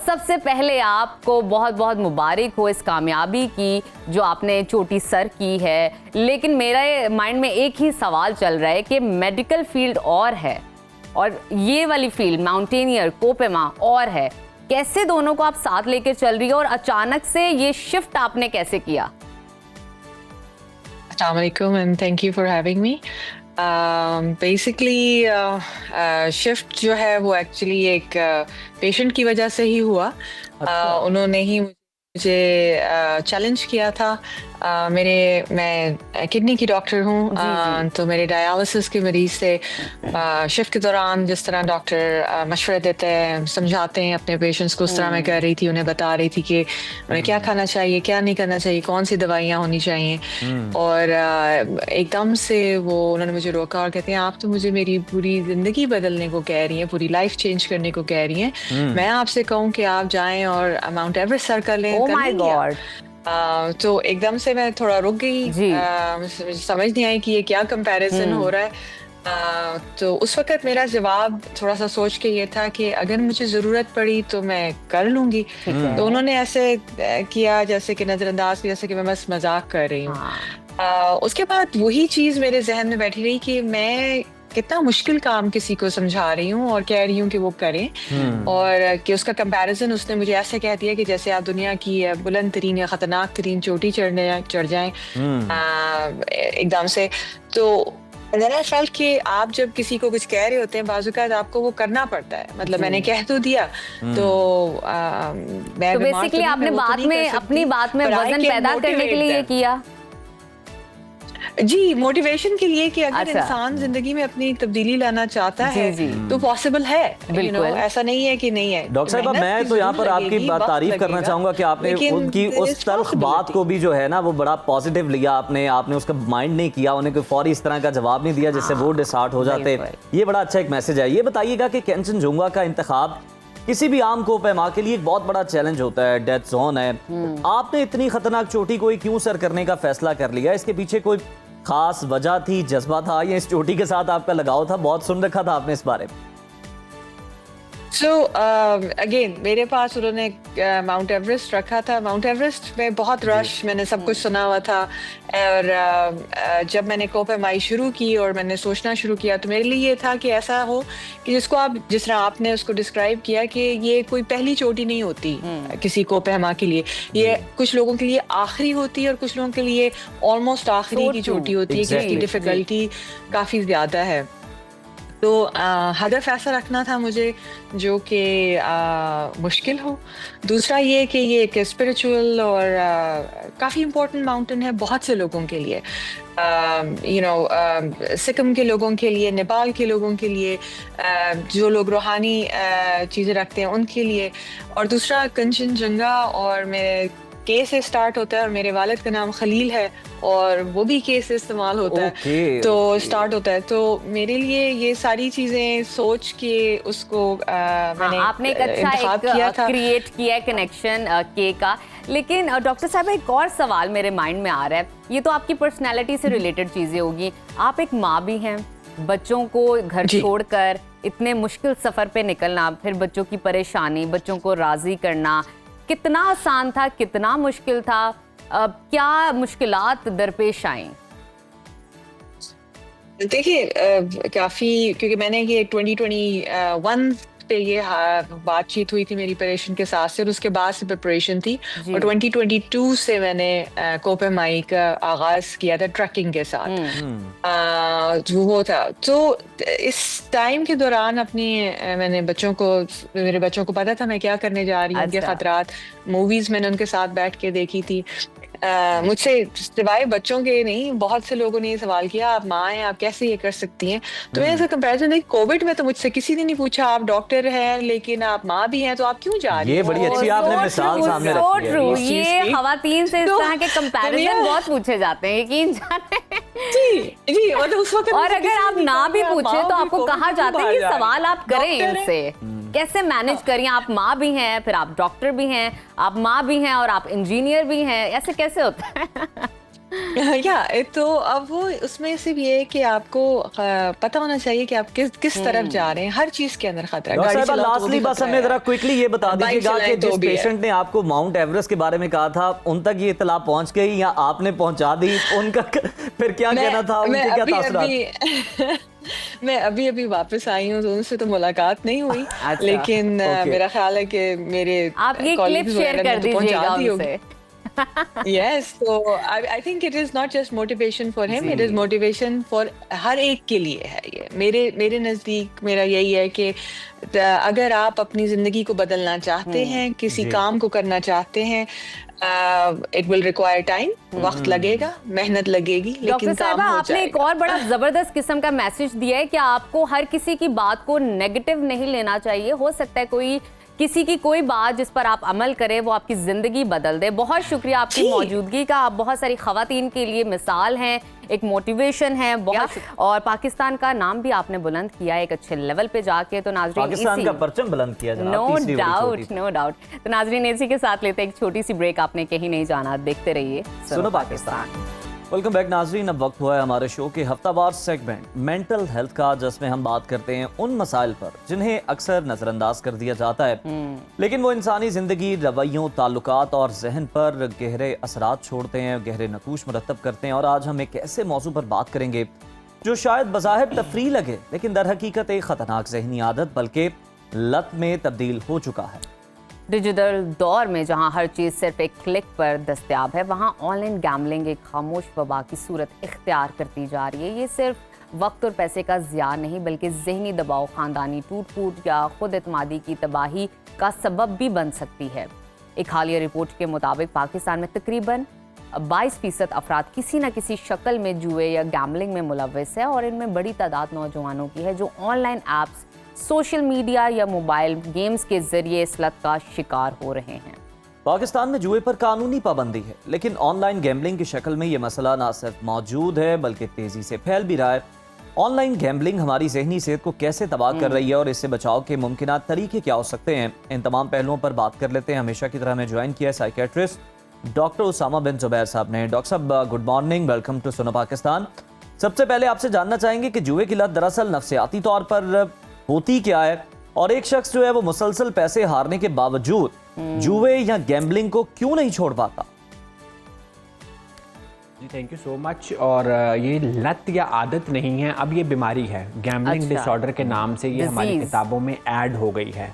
सबसे पहले आपको बहुत बहुत मुबारक हो इस कामयाबी की जो आपने चोटी सर की है, लेकिन मेरे माइंड में एक ही सवाल चल रहा है कि मेडिकल फील्ड और है और ये वाली फील्ड माउंटेनियर कोपेमा और है, कैसे दोनों को आप साथ लेकर चल रही हो और अचानक से ये शिफ्ट आपने कैसे किया? अस्सलाम वालेकुम and thank you for having me. Basically shift जो है वो एक्चुअली एक पेशेंट की वजह से ही हुआ। उन्होंने ही मुझे चैलेंज किया था। मैं किडनी की डॉक्टर हूँ, तो मेरे डायलिसिस के मरीज से शिफ्ट के दौरान जिस तरह डॉक्टर मशवरे देते हैं, समझाते हैं अपने पेशेंट्स को, उस तरह मैं कर रही थी, उन्हें बता रही थी कि उन्हें क्या खाना चाहिए, क्या नहीं करना चाहिए, कौन सी दवाइयाँ होनी चाहिए। और एकदम से वो उन्होंने मुझे रोका और कहते हैं आप तो मुझे मेरी पूरी ज़िंदगी बदलने को कह रही हैं, पूरी लाइफ चेंज करने को कह रही हैं, मैं आपसे कहूँ कि आप जाएं और माउंट एवरेस्ट सर कर लें। Oh my God! तो एकदम से मैं थोड़ा रुक गई, मुझे समझ नहीं आई कि ये क्या कंपैरिजन हो रहा है। तो उस वक्त मेरा जवाब थोड़ा सा सोच के ये था कि अगर मुझे ज़रूरत पड़ी तो मैं कर लूँगी। तो उन्होंने ऐसे किया जैसे कि नज़रअंदाज किया, जैसे कि मैं बस मजाक कर रही हूँ। उसके बाद वही चीज़ मेरे जहन में बैठी रही कि मैं कितना मुश्किल काम किसी को समझा रही हूँ और कह रही हूँ कि वो करें, और कि उसका कंपैरिजन उसने मुझे ऐसे कह दिया कि जैसे आप दुनिया की बुलंद तरीन या खतरनाक तरीन चोटी चढ़ जाएं एकदम से। तो then I felt कि आप जब किसी को कुछ कह रहे होते हैं बाज़-औक़ात आपको वो करना पड़ता है। मतलब मैंने कह तो दिया, तो मैं बेसिकली आपने बाद में अपनी बात में वजन पैदा करने के लिए किया? जी, मोटिवेशन के लिए कि अगर इंसान जिंदगी में अपनी तब्दीली लाना चाहता है तो पॉसिबल है, ऐसा नहीं है कि नहीं है। डॉक्टर साहब, मैं तो यहाँ पर आपकी तारीफ करना चाहूंगा कि आपने उनकी उस तल्ख बात को भी जो है ना वो बड़ा पॉजिटिव लिया, आपने उसका माइंड नहीं किया, उन्हें कोई फौरी इस तरह का जवाब नहीं दिया जिससे वो डिसहार्ट हो जाते। ये बड़ा अच्छा एक मैसेज है। ये बताइएगा कि कंगचिंगजुंगवा का इंतखाब किसी भी आम कोपेमा के लिए एक बहुत बड़ा चैलेंज होता है, डेथ जोन है। आपने इतनी खतरनाक चोटी को क्यों सर करने का फैसला कर लिया? इसके पीछे कोई खास वजह थी, जज्बा था, या इस चोटी के साथ आपका लगाव था? बहुत सुन रखा था आपने इस बारे में। सो अगेन मेरे पास उन्होंने माउंट एवरेस्ट रखा था। माउंट एवरेस्ट में बहुत रश, मैंने सब कुछ सुना हुआ था। और जब मैंने कोपेमाई शुरू की और मैंने सोचना शुरू किया तो मेरे लिए ये था कि ऐसा हो कि जिसको आप, जिस तरह आपने उसको डिस्क्राइब किया कि ये कोई पहली चोटी नहीं होती किसी कोपेमा के लिए, ये कुछ लोगों के लिए आखिरी होती है और कुछ लोगों के लिए ऑलमोस्ट आखिरी की चोटी होती है, जिसकी डिफिकल्टी काफ़ी ज़्यादा है। तो हदफ ऐसा रखना था मुझे जो कि मुश्किल हो। दूसरा ये कि ये एक स्पिरिचुअल और काफ़ी इम्पोर्टेंट माउंटेन है बहुत से लोगों के लिए, सिक्किम के लोगों के लिए, नेपाल के लोगों के लिए, जो लोग रूहानी चीज़ें रखते हैं उनके लिए। और दूसरा कंचनजंगा, और मेरे के से स्टार्ट होता है और मेरे वालिद का नाम खलील है और वो भी के से इस्तेमाल होता है, तो स्टार्ट होता है। तो मेरे लिए ये सारी चीजें सोच के उसको मैंने आपने एक अच्छा क्रिएट किया है कनेक्शन के का। लेकिन डॉक्टर साहब एक और सवाल मेरे माइंड में आ रहा है, ये तो आपकी पर्सनैलिटी से रिलेटेड चीजें होगी, आप एक माँ भी हैं, बच्चों को घर छोड़कर इतने मुश्किल सफर पे निकलना, फिर बच्चों की परेशानी, बच्चों को राजी करना, कितना आसान था, कितना मुश्किल था, क्या मुश्किलात दरपेश आई? देखिए काफ़ी, क्योंकि मैंने ये 2021 पे ये बातचीत हुई थी मेरी पेरेशन के साथ से, और उसके बाद से प्रिपरेशन थी, और 2022 से मैंने कोपेमाई का आगाज़ किया था ट्रैकिंग के साथ। जो वो था, तो इस टाइम के दौरान मैंने मेरे बच्चों को पता था मैं क्या करने जा रही हूँ, उनके खतरात, मूवीज़ मैंने उनके साथ बैठ के देखी थी। मुझसे सिवाय बच्चों के नहीं, बहुत से लोगों ने ये सवाल किया, आप माँ हैं, आप कैसे ये कर सकती हैं? तो मैं ऐसा कंपैरिजन नहीं, कोविड में तो मुझसे किसी ने नहीं पूछा आप डॉक्टर हैं लेकिन आप माँ भी हैं, तो आप क्यों जा रही हैं? ये बड़ी अच्छी आपने मिसाल सामने रखी है। ये खवातीन से इस तरह के कंपैरिजन बहुत पूछे जाते हैं, यकीन जाने। जी मतलब उस वक्त, और अगर आप ना भी पूछे तो आपको कहा जाता है कि सवाल आप करें इनसे, कैसे मैनेज करिए, आप माँ भी हैं, फिर आप डॉक्टर भी हैं, आप माँ भी हैं और आप इंजीनियर भी हैं, ऐसे कैसे होता है? तो अब वो उसमें सिर्फ ये है कि आपको पता होना चाहिए कि आप किस तरफ जा रहे हैं, हर चीज के अंदर खतरा है। लास्टली बस हमें जरा क्विकली ये बता दीजिएगा कि जिस पेशेंट ने आपको माउंट एवरेस्ट के बारे में कहा था, उन तक ये इत्तला पहुंच गई या आपने पहुंचा दी? उनका फिर क्या कहना था, उनके क्या तासुरात? मैं अभी वापस आई हूँ, तो उनसे तो मुलाकात नहीं हुई। अच्छा, लेकिन मेरा ख्याल है कि मेरे आप ये क्लिप शेयर कर दीजिएगा उनसे। Yes, so I think it is not just motivation for him, it is motivation for हर एक के लिए है ये। मेरे नज़दीक मेरा यही है कि अगर आप अपनी ज़िंदगी को बदलना चाहते हैं, किसी काम को करना चाहते हैं, it will require time, वक्त लगेगा, मेहनत लगेगी, लेकिन काम हो जाएगा। आपने एक और बड़ा जबरदस्त किस्म का मैसेज दिया है कि आपको हर किसी की बात को नेगेटिव नहीं लेना चाहिए। हो सकता है किसी की कोई बात जिस पर आप अमल करें वो आपकी जिंदगी बदल दे। बहुत शुक्रिया आपकी मौजूदगी का, आप बहुत सारी खवातीन के लिए मिसाल हैं, एक मोटिवेशन है बहुत, और पाकिस्तान का नाम भी आपने बुलंद किया एक अच्छे लेवल पे जाके। तो नाजरीन, पाकिस्तान का परचम बुलंद किया जनाब, नो डाउट। तो नाजरीन, इसी के साथ लेते एक छोटी सी ब्रेक, आपने कहीं नहीं जाना, देखते रहिए सुनो पाकिस्तान। वेलकम बैक नाजरीन, अब वक्त हुआ है हमारे शो के हफ्तावार सेगमेंट मेंटल हेल्थ का, जिसमें हम बात करते हैं उन मसाइल पर जिन्हें अक्सर नजरअंदाज कर दिया जाता है, लेकिन वो इंसानी जिंदगी, रवैयों, ताल्लुकात और जहन पर गहरे असरात छोड़ते हैं, गहरे नकूश मुरतब करते हैं। और आज हम एक ऐसे मौजू पर बात करेंगे जो शायद बज़ाहिर तफरीह लगे, लेकिन दर हकीकत एक खतरनाक जहनी आदत बल्कि लत में तब्दील हो चुका है। डिजिटल दौर में जहां हर चीज़ सिर्फ एक क्लिक पर दस्तयाब है, वहां ऑनलाइन गैम्बलिंग एक खामोश वबा की सूरत इख्तियार करती जा रही है। ये सिर्फ वक्त और पैसे का ज़िया नहीं, बल्कि जहनी दबाव, ख़ानदानी टूट-फूट या खुद एतमादी की तबाही का सबब भी बन सकती है। एक हालिया रिपोर्ट के मुताबिक पाकिस्तान में तकरीबन 22% अफराद किसी न किसी शक्ल में जुए या गैम्बलिंग में मुलव्वस है, और इनमें बड़ी तादाद नौजवानों की है जो ऑनलाइन ऐप्स, सोशल मीडिया या मोबाइल गेम्स के जरिए इस लत का शिकार हो रहे हैं। पाकिस्तान में जुए पर कानूनी पाबंदी है, लेकिन ऑनलाइन गैम्बलिंग की शक्ल में ये मसला ना सिर्फ मौजूद है बल्कि तेजी से फैल भी रहा है। ऑनलाइन गैम्बलिंग हमारी जहनी सेहत को कैसे तबाह कर रही है और इससे बचाव के मुमकिन तरीके क्या हो सकते हैं, इन तमाम पहलुओं पर बात कर लेते हैं। हमेशा की तरह हमें ज्वाइन किया साइकियाट्रिस्ट डॉक्टर उसामा बिन जुबैर साहब ने। डॉक्टर साहब, good morning, welcome to Suno Pakistan. सबसे पहले आपसे जानना चाहेंगे कि जुए की लत दरअसल नफ्सियाती तौर पर होती क्या है और एक शख्स जो है वो मुसलसल पैसे हारने के बावजूद जुए या गैम्बलिंग को क्यों नहीं छोड़ पाता? जी थैंक यू सो मच। और ये लत या आदत नहीं है, अब ये बीमारी है। गैम्बलिंग डिसऑर्डर के नाम से ये हमारी किताबों में ऐड हो गई है।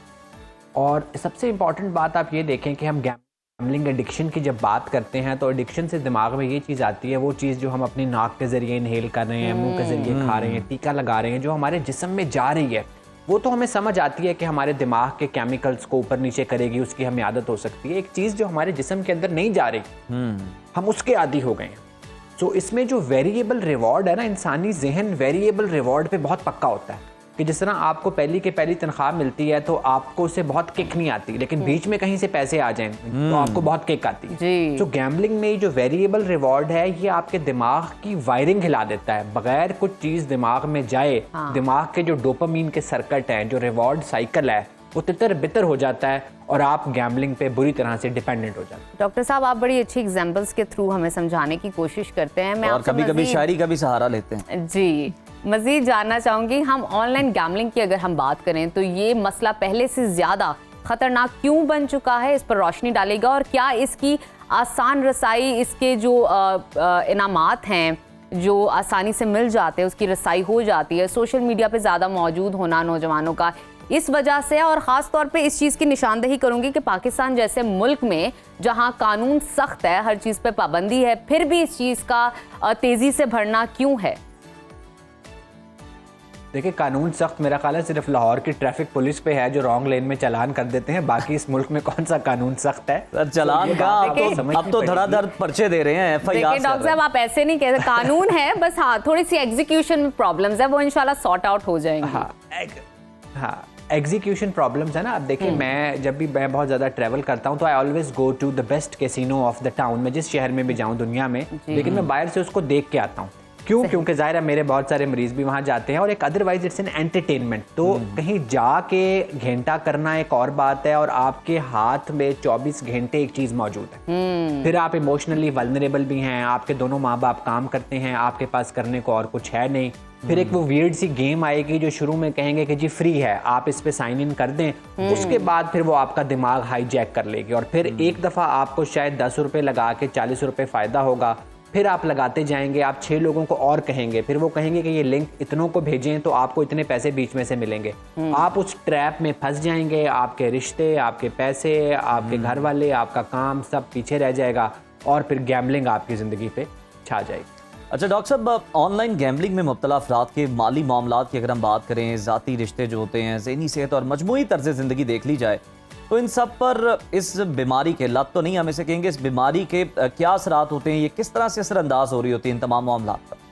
और सबसे इम्पॉर्टेंट बात आप ये देखें कि हम गैम्बलिंग एडिक्शन की जब बात करते हैं तो एडिक्शन से दिमाग में ये चीज़ आती है, वो चीज़ जो हम अपनी नाक के ज़रिए इनहेल कर रहे हैं, मुंह के ज़रिए खा रहे हैं, टीका लगा रहे हैं, जो हमारे जिस्म में जा रही है, वो तो हमें समझ आती है कि हमारे दिमाग के केमिकल्स को ऊपर नीचे करेगी, उसकी हमें आदत हो सकती है। एक चीज़ जो हमारे जिस्म के अंदर नहीं जा रही, हम उसके आदी हो गए हैं। तो इसमें जो वेरिएबल रिवॉर्ड है ना, इंसानी जहन वेरिएबल रिवॉर्ड पे बहुत पक्का होता है कि जिस तरह आपको पहली के पहली तनख्वाह मिलती है तो आपको उससे बहुत किक नहीं आती, लेकिन बीच में कहीं से पैसे आ जाएं तो आपको बहुत किक आती है। तो गैम्बलिंग में जो वेरिएबल रिवॉर्ड है ये आपके दिमाग की वायरिंग हिला देता है। बगैर कुछ चीज़ दिमाग में जाए, दिमाग के जो डोपामीन के सर्किट हैं, जो रिवॉर्ड साइकिल है, वो तितर बितर हो जाता है और आप गैम्बलिंग पे बुरी तरह से डिपेंडेंट हो जाते हैं। डॉक्टर साहब, आप बड़ी अच्छी एग्जांपल्स के थ्रू हमें समझाने की कोशिश करते हैं। मैं और कभी कभी शायरी का भी सहारा लेते हैं। जी, मजीद जानना चाहूंगी, हम ऑनलाइन गैम्बलिंग की अगर हम बात करें तो ये मसला पहले से ज्यादा खतरनाक क्यों बन चुका है, इस पर रोशनी डालेगा। और क्या इसकी आसान रसाई, इसके जो इनामात हैं जो आसानी से मिल जाते हैं, उसकी रसाई हो जाती है, सोशल मीडिया पे ज़्यादा मौजूद होना नौजवानों का, इस वजह से। और ख़ास तौर पे इस चीज़ की निशानदेही करूंगी कि पाकिस्तान जैसे मुल्क में जहां कानून सख्त है, हर चीज़ पे पाबंदी है, फिर भी इस चीज़ का तेज़ी से बढ़ना क्यों है? देखिए, कानून सख्त मेरा ख्याल है सिर्फ लाहौर की ट्रैफिक पुलिस पे है जो रॉन्ग लेन में चालान कर देते हैं, बाकी इस मुल्क में कौन सा कानून सख्त है? चालान का अब तो धड़ाधड़ पर्चे दे रहे हैं, FIR। डॉक्टर साहब, आप ऐसे नहीं कहते, कानून है, बस हाँ थोड़ी सी एग्जीक्यूशन में प्रॉब्लम्स है, वो इंशाल्लाह सॉर्ट आउट हो जाएंगे। हाँ, एग्जीक्यूशन प्रॉब्लम्स है ना। अब देखिए, मैं जब भी मैं बहुत ज़्यादा ट्रैवल करता हूँ तो I always go to the best casino of the town. मैं जिस शहर में भी जाऊँ दुनिया में, लेकिन मैं बाहर से उसको देख के आता हूँ। क्यों? क्योंकि ज़ाहिर है मेरे बहुत सारे मरीज भी वहाँ जाते हैं, और एक अदरवाइज इट्स एन एंटरटेनमेंट। तो कहीं जाके घंटा करना एक और बात है, और आपके हाथ में 24 घंटे एक चीज़ मौजूद है। फिर आप इमोशनली वल्नरेबल भी हैं, आपके दोनों माँ बाप काम करते हैं, आपके पास करने को और कुछ है नहीं। फिर एक वो वियर्ड सी गेम आएगी जो शुरू में कहेंगे कि जी फ्री है, आप इस पे साइन इन कर दें, उसके बाद फिर वो आपका दिमाग हाईजैक कर लेगी, और फिर एक दफ़ा आपको शायद 10 रुपये लगा के 40 रुपये फ़ायदा होगा, फिर आप लगाते जाएंगे, आप 6 लोगों को और कहेंगे, फिर वो कहेंगे कि ये लिंक इतनों को भेजें तो आपको इतने पैसे बीच में से मिलेंगे। आप उस ट्रैप में फंस जाएंगे, आपके रिश्ते, आपके पैसे, आपके घर वाले, आपका काम सब पीछे रह जाएगा, और फिर गैम्बलिंग आपकी ज़िंदगी पे छा जाएगी। अच्छा डॉक्टर साहब, ऑनलाइन गैम्बलिंग में मुब्तला अफराद के माली मामलात की अगर हम बात करें, ज़ाती रिश्ते जो होते हैं, ज़हनी सेहत और मजमूई तर्ज़ ज़िंदगी देख ली जाए, तो इन सब पर इस बीमारी के, लत तो नहीं हम इसे कहेंगे, इस बीमारी के क्या असरात होते हैं, ये किस तरह से असरअंदाज हो रही होती है इन तमाम मामलात पर?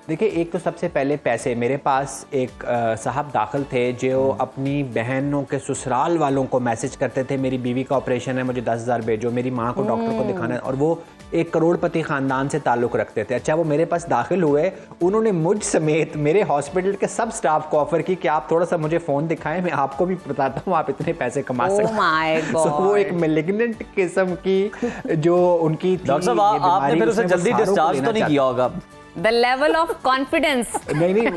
देखिए, एक तो सबसे पहले पैसे। मेरे पास एक साहब दाखिल थे जो अपनी बहनों के ससुराल वालों को मैसेज करते थे, मेरी बीवी का ऑपरेशन है, मुझे 10,000 भेजो, मेरी माँ को डॉक्टर को दिखाना है, और वो एक करोड़पति ख़ानदान से ताल्लुक़ रखते थे। अच्छा, वो मेरे पास दाखिल हुए, उन्होंने मुझ समेत मेरे हॉस्पिटल के सब स्टाफ को ऑफ़र की कि आप थोड़ा सा मुझे फ़ोन दिखाएं, मैं आपको भी बताता हूँ आप इतने पैसे कमा सकते हैं। वो एक मैलिग्नेंट किस्म की जो उनकी थी। डॉक्टर साहब, आपने फिर उसे जल्दी डिस्चार्ज तो नहीं किया होगा? The level of confidence। नहीं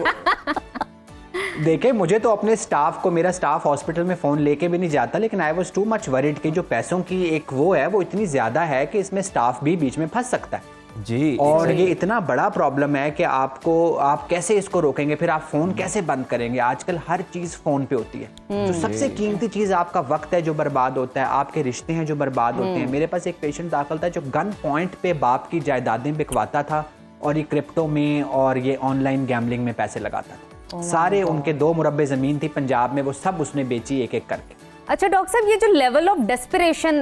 देखे, मुझे तो अपने स्टाफ को, मेरा स्टाफ हॉस्पिटल में फ़ोन लेके भी नहीं जाता, लेकिन I was too much worried कि जो पैसों की एक वो है वो इतनी ज़्यादा है कि इसमें स्टाफ भी बीच में फंस सकता है जी। और ये इतना बड़ा प्रॉब्लम है कि आप कैसे इसको रोकेंगे, फिर आप फ़ोन कैसे बंद करेंगे? आजकल हर चीज़ फ़ोन पे होती है। जो सबसे कीमती चीज़ आपका वक्त है जो बर्बाद होता है, आपके रिश्ते हैं जो बर्बाद होते हैं। मेरे पास एक पेशेंट दाखिल था जो गन पॉइंट पे बाप की जायदादें बिकवाता था, और ये क्रिप्टो में और ये ऑनलाइन गैम्बलिंग में पैसे लगाता था। सारे उनके 2 मुरब्बे ज़मीन थी पंजाब में, वो सब उसने बेची एक एक करके। अच्छा डॉक्टर साहब, ये जो लेवल ऑफ डेस्परेशन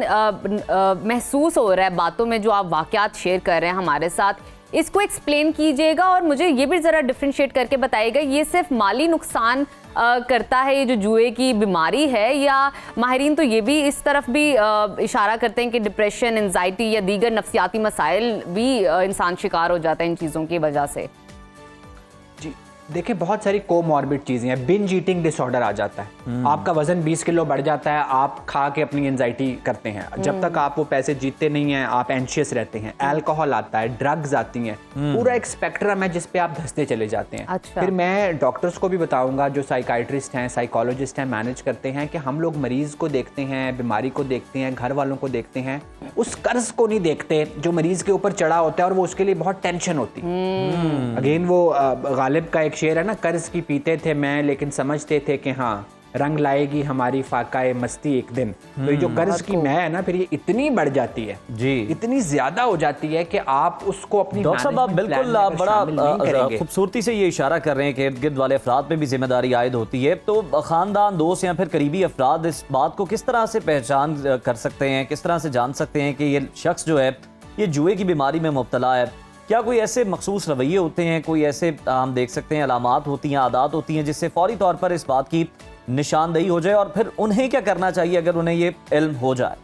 महसूस हो रहा है बातों में, जो आप वाकयात शेयर कर रहे हैं हमारे साथ, इसको एक्सप्लेन कीजिएगा, और मुझे ये भी ज़रा डिफ्रेंशिएट करके बताइएगा, ये सिर्फ माली नुकसान करता है ये जो जुए की बीमारी है, या माहिरीन तो ये भी इस तरफ भी इशारा करते हैं कि डिप्रेशन, एंजाइटी या दीगर नफ्सियाती मसाइल भी इंसान शिकार हो जाता है इन चीज़ों की वजह से? जी, देखिए बहुत सारी कोमॉर्बिड चीजें हैं, बिंज ईटिंग डिसऑर्डर आ जाता है, आपका वजन 20 किलो बढ़ जाता है, आप खा के अपनी एंजाइटी करते हैं, जब तक आप वो पैसे जीतते नहीं हैं आप एंशियस रहते हैं, अल्कोहल आता है, ड्रग्स आती हैं, पूरा एक स्पेक्ट्रम है जिस पे आप धंसते चले जाते हैं। अच्छा। फिर मैं डॉक्टर्स को भी बताऊंगा जो साइकाइट्रिस्ट हैं, साइकोलॉजिस्ट हैं, मैनेज करते हैं कि हम लोग मरीज को देखते हैं, बीमारी को देखते हैं, घर वालों को देखते हैं, उस कर्ज को नहीं देखते जो मरीज के ऊपर चढ़ा होता है और वो उसके लिए बहुत टेंशन होती है। अगेन वो गालिब का एक शेर है ना, कर्ज की पीते थे मैं लेकिन समझते थे कि हाँ रंग लाएगी हमारी फाकाए मस्ती एक दिन। तो ये जो कर्ज की मैं है ना, फिर ये इतनी बढ़ जाती है जी, इतनी ज्यादा हो जाती है कि आप उसको अपनी डॉक्टर साहब आप बिल्कुल बड़ा खूबसूरती से ये इशारा कर रहे हैं कि इर्द गिर्द वाले अफराद पे भी जिम्मेदारी आयद होती है। तो खानदान, दोस्त या फिर करीबी अफराद इस बात को किस तरह से पहचान कर सकते हैं, किस तरह से जान सकते हैं कि ये शख्स जो है ये जुए की बीमारी में मुब्तला है? क्या कोई ऐसे मखसूस रवैये होते हैं, कोई ऐसे हम देख सकते हैं अलामात होती हैं, आदात होती हैं जिससे फौरी तौर पर इस बात की निशानदेही हो जाए, और फिर उन्हें क्या करना चाहिए अगर उन्हें ये इल्म हो जाए?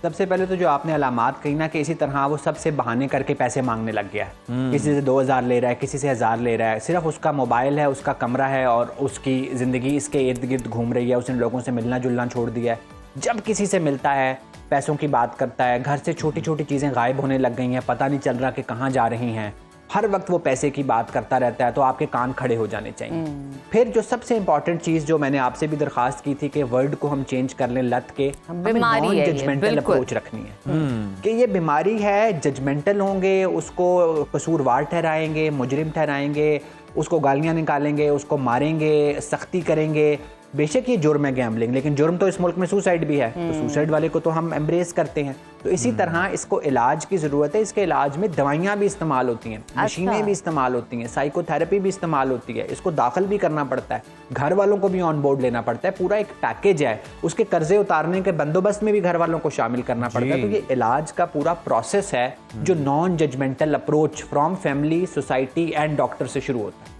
सबसे पहले तो जो आपने अलामात कही ना कि इसी तरह वो सबसे बहाने करके पैसे मांगने लग गया है, किसी से 2000 ले रहा है, किसी से 1000 ले रहा है, सिर्फ उसका मोबाइल है, उसका कमरा है और उसकी ज़िंदगी इसके इर्द गिर्द घूम रही है, उसने लोगों से मिलना जुलना छोड़ दिया है। जब किसी से मिलता है पैसों की बात करता है, घर से छोटी छोटी चीज़ें गायब होने लग गई हैं, पता नहीं चल रहा कि कहाँ जा रही हैं, हर वक्त वो पैसे की बात करता रहता है, तो आपके कान खड़े हो जाने चाहिए। फिर जो सबसे इंपॉर्टेंट चीज़ जो मैंने आपसे भी दरख्वास्त की थी कि वर्ड को हम चेंज कर लें, लत के, हमें नॉन जजमेंटल अप्रोच रखनी है कि ये बीमारी है, जजमेंटल होंगे, उसको कसूरवार ठहराएंगे, मुजरिम ठहराएंगे, उसको गालियाँ निकालेंगे, उसको मारेंगे, सख्ती करेंगे। बेशक ये जुर्म है गैम्बलिंग, लेकिन जुर्म तो इस मुल्क में सुसाइड भी है, तो सुसाइड वाले को तो हम एम्ब्रेस करते हैं। तो इसी तरह इसको इलाज की ज़रूरत है। इसके इलाज में दवाइयाँ भी इस्तेमाल होती हैं, मशीनें भी इस्तेमाल होती हैं, साइकोथेरेपी भी इस्तेमाल होती है, इसको दाखिल भी करना पड़ता है, घर वालों को भी ऑन बोर्ड लेना पड़ता है, पूरा एक पैकेज है। उसके कर्जे उतारने के बंदोबस्त में भी घर वालों को शामिल करना पड़ता है। तो ये इलाज का पूरा प्रोसेस है जो non judgemental approach from family, society and doctor से शुरू होता है।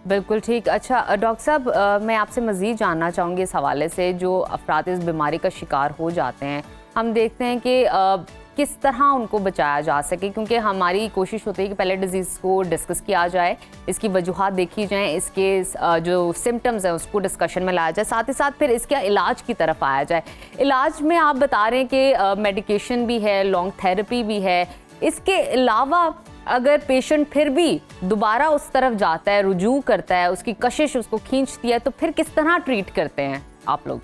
बिल्कुल ठीक। अच्छा डॉक्टर साहब, मैं आपसे मज़ीद जानना चाहूँगी इस हवाले से, जो अफराद इस बीमारी का शिकार हो जाते हैं, हम देखते हैं कि किस तरह उनको बचाया जा सके, क्योंकि हमारी कोशिश होती है कि पहले डिजीज़ को डिस्कस किया जाए, इसकी वजूहात देखी जाएँ, इसके जो सिम्टम्स हैं उसको डिस्कशन में लाया जाए, साथ ही साथ फिर इसके इलाज की तरफ आया जाए। इलाज में आप बता रहे हैं कि मेडिकेशन भी है, लॉन्ग थेरेपी भी है, इसके अलावा अगर पेशेंट फिर भी दोबारा उस तरफ जाता है, रुजू करता है, उसकी कशिश उसको खींचती है, तो फिर किस तरह ट्रीट करते हैं आप लोग?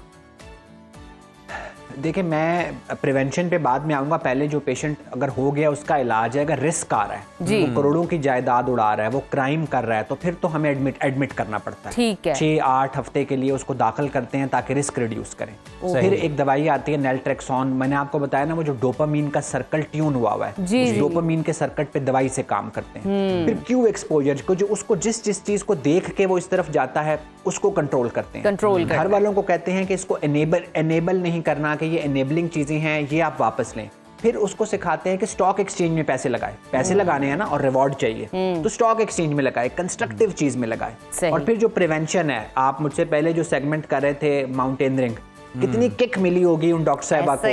देखिए मैं प्रिवेंशन पे बाद में आऊँगा, पहले जो पेशेंट अगर हो गया उसका इलाज है। अगर रिस्क आ रहा है, वो करोड़ों की जायदाद उड़ा रहा है, वो क्राइम कर रहा है, तो फिर तो हमें एडमिट करना पड़ता है। ठीक है, 6-8 हफ्ते के लिए उसको दाखिल करते हैं ताकि रिस्क रिड्यूस करें। फिर एक दवाई आती है नेल्ट्रेक्सोन, मैंने आपको बताया ना, वो जो डोपामीन का सर्कल ट्यून हुआ है, उस डोपामीन के सर्किट पे दवाई से काम करते हैं। फिर क्यू एक्सपोजर को, जो उसको जिस चीज को देख के वो इस तरफ जाता है उसको कंट्रोल करते हैं। घर वालों को कहते हैं कि इसको एनेबल नहीं करना, कि ये एनेबलिंग चीजें हैं, ये आप वापस लें। फिर उसको सिखाते हैं कि स्टॉक एक्सचेंज में पैसे लगाए, पैसे लगाने हैं ना और रिवॉर्ड चाहिए, तो स्टॉक एक्सचेंज में लगाए, कंस्ट्रक्टिव चीज में लगाए। और फिर जो प्रिवेंशन है, आप मुझसे पहले जो सेगमेंट कर रहे थे माउंटेनियरिंग, कितनी किक मिली होगी उन डॉक्टर साहबा को,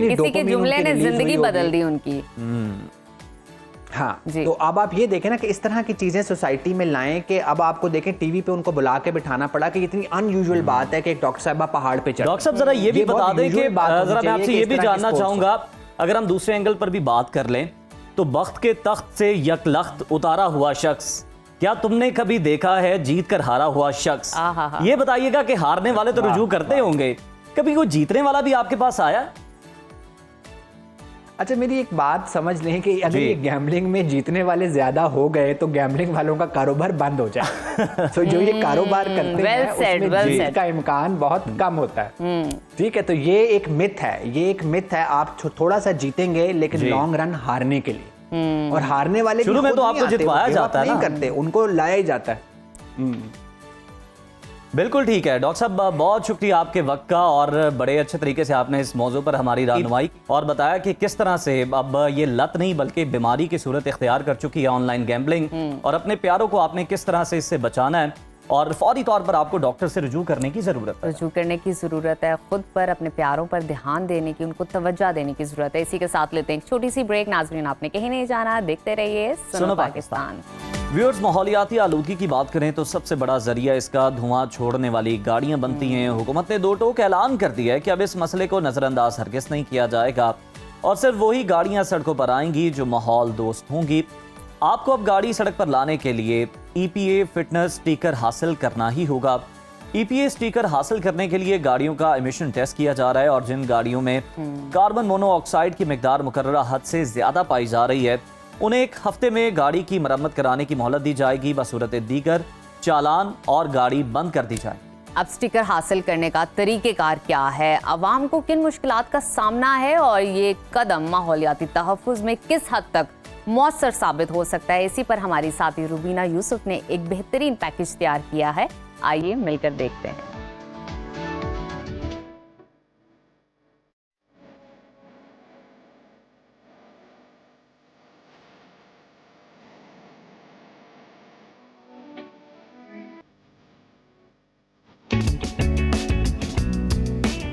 किसी के जुमले ने जिंदगी बदल दी उनकी। हाँ, तो अब आप ये देखें ना कि इस तरह की चीजें सोसाइटी में लाएं कि अब आपको देखें टीवी पे उनको बुला के बिठाना पड़ा कि इतनी अनयूजुअल बात है कि एक डॉक्टर साहब पहाड़ पे चढ़। डॉक्टर साहब जरा ये भी बता दें कि जरा मैं आपसे ये भी जानना चाहूंगा, अगर हम दूसरे एंगल पर भी बात कर लें, तो बख्त के तख्त से यकलख्त उतारा हुआ शख्स, क्या तुमने कभी देखा है जीत कर हारा हुआ शख्स? ये बताइएगा कि हारने वाले तो रुजू करते होंगे, कभी कोई जीतने वाला भी आपके पास आया? अच्छा, मेरी एक बात समझ लें कि अगर ये गैम्बलिंग में जीतने वाले ज्यादा हो गए तो गैम्बलिंग वालों का कारोबार बंद हो जाए। तो जो ये कारोबार करते हैं उसमें जीत का इम्कान बहुत कम होता है। ठीक है, तो ये एक मिथ है, ये एक मिथ है। आप थोड़ा सा जीतेंगे लेकिन लॉन्ग रन हारने के लिए, और हारने वाले शुरू में तो आपको जितवाया जाता है ना, नहीं करते, उनको लाया ही जाता है। बिल्कुल ठीक है डॉक्टर साहब, बहुत शुक्रिया आपके वक्त का, और बड़े अच्छे तरीके से आपने इस मौजू पर हमारी रहनुमाई और बताया कि किस तरह से अब ये लत नहीं बल्कि बीमारी की सूरत इख्तियार कर चुकी है ऑनलाइन गैम्बलिंग, और अपने प्यारों को आपने किस तरह से इससे बचाना है और फौरी तौर पर आपको डॉक्टर से रुजू करने की ज़रूरत है। खुद पर, अपने प्यारों पर ध्यान देने की, उनको तवज्जो देने की ज़रूरत है। इसी के साथ लेते हैं एक छोटी सी ब्रेक। नाज़रीन, आपने कहीं नहीं जाना, देखते रहिए सुनो पाकिस्तान। व्यूअर्स, माहौलियाती आलूदगी की बात करें तो सबसे बड़ा जरिया इसका धुआं छोड़ने वाली गाड़ियां बनती हैं। हुकूमत ने दो टोक ऐलान कर दिया है कि अब इस मसले को नज़रअंदाज हरगिज़ नहीं किया जाएगा और सिर्फ वही गाड़ियां सड़कों पर आएंगी जो माहौल दोस्त होंगी। आपको अब गाड़ी सड़क पर लाने के लिए EPA फिटनेस स्टिकर हासिल करना ही होगा। EPA स्टिकर हासिल करने के लिए गाड़ियों का एमिशन टेस्ट किया जा रहा है और जिन गाड़ियों में कार्बन मोनोऑक्साइड की मिकदार मुकर्ररा हद से ज़्यादा पाई जा रही है उन्हें 1 हफ्ते में गाड़ी की मरम्मत कराने की मोहलत दी जाएगी। बसूरत दीगर चालान और गाड़ी बंद कर दी जाएगी। अब स्टिकर हासिल करने का तरीक़ेकार क्या है, अवाम को किन मुश्किलात का सामना है और ये कदम माहौलियाती तहफ़्फ़ुज़ में किस हद तक मौसर साबित हो सकता है, इसी पर हमारी साथी रुबीना यूसुफ ने एक बेहतरीन पैकेज तैयार किया है। आइए मिलकर देखते हैं।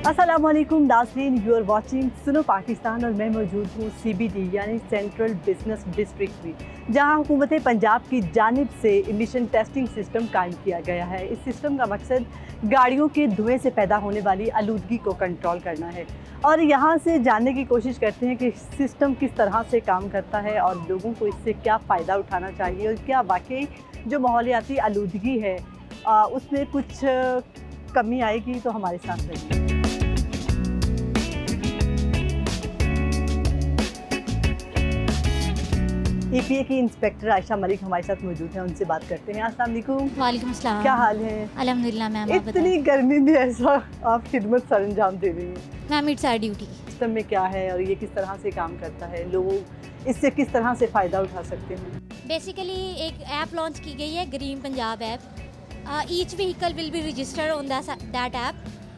अस्सलाम वालेकुम नाज़रीन, यू आर वाचिंग सुनो पाकिस्तान और मैं मौजूद हूँ CBD यानी सेंट्रल बिजनेस डिस्ट्रिक्ट में, जहाँ हुकूमत पंजाब की जानिब से इमिशन टेस्टिंग सिस्टम कायम किया गया है। इस सिस्टम का मकसद गाड़ियों के धुएं से पैदा होने वाली आलूदगी को कंट्रोल करना है और यहाँ से जानने की कोशिश करते हैं कि सिस्टम किस तरह से काम करता है और लोगों को इससे क्या फ़ायदा उठाना चाहिए और क्या वाकई जो माहौलियाती आलूदगी है उसमें कुछ कमी आएगी। तो हमारे साथ रहिए। EPA की इंस्पेक्टर आयशा मलिक हमारे साथ मौजूद हैं, उनसे बात करते हैं। अस्सलाम वालेकुम। वालेकुम अस्सलाम। क्या हाल है? अल्हम्दुलिल्लाह मैम। इतनी गर्मी में ऐसा आप खिदमत सरंजाम दे रही हैं ma'am, it's our duty. System में क्या है और ये किस तरह से काम करता है, लोग इससे किस तरह से फ़ायदा उठा सकते हैं? बेसिकली एक ऐप लॉन्च की गई है, green Punjab app. Each vehicle will be registered on that app.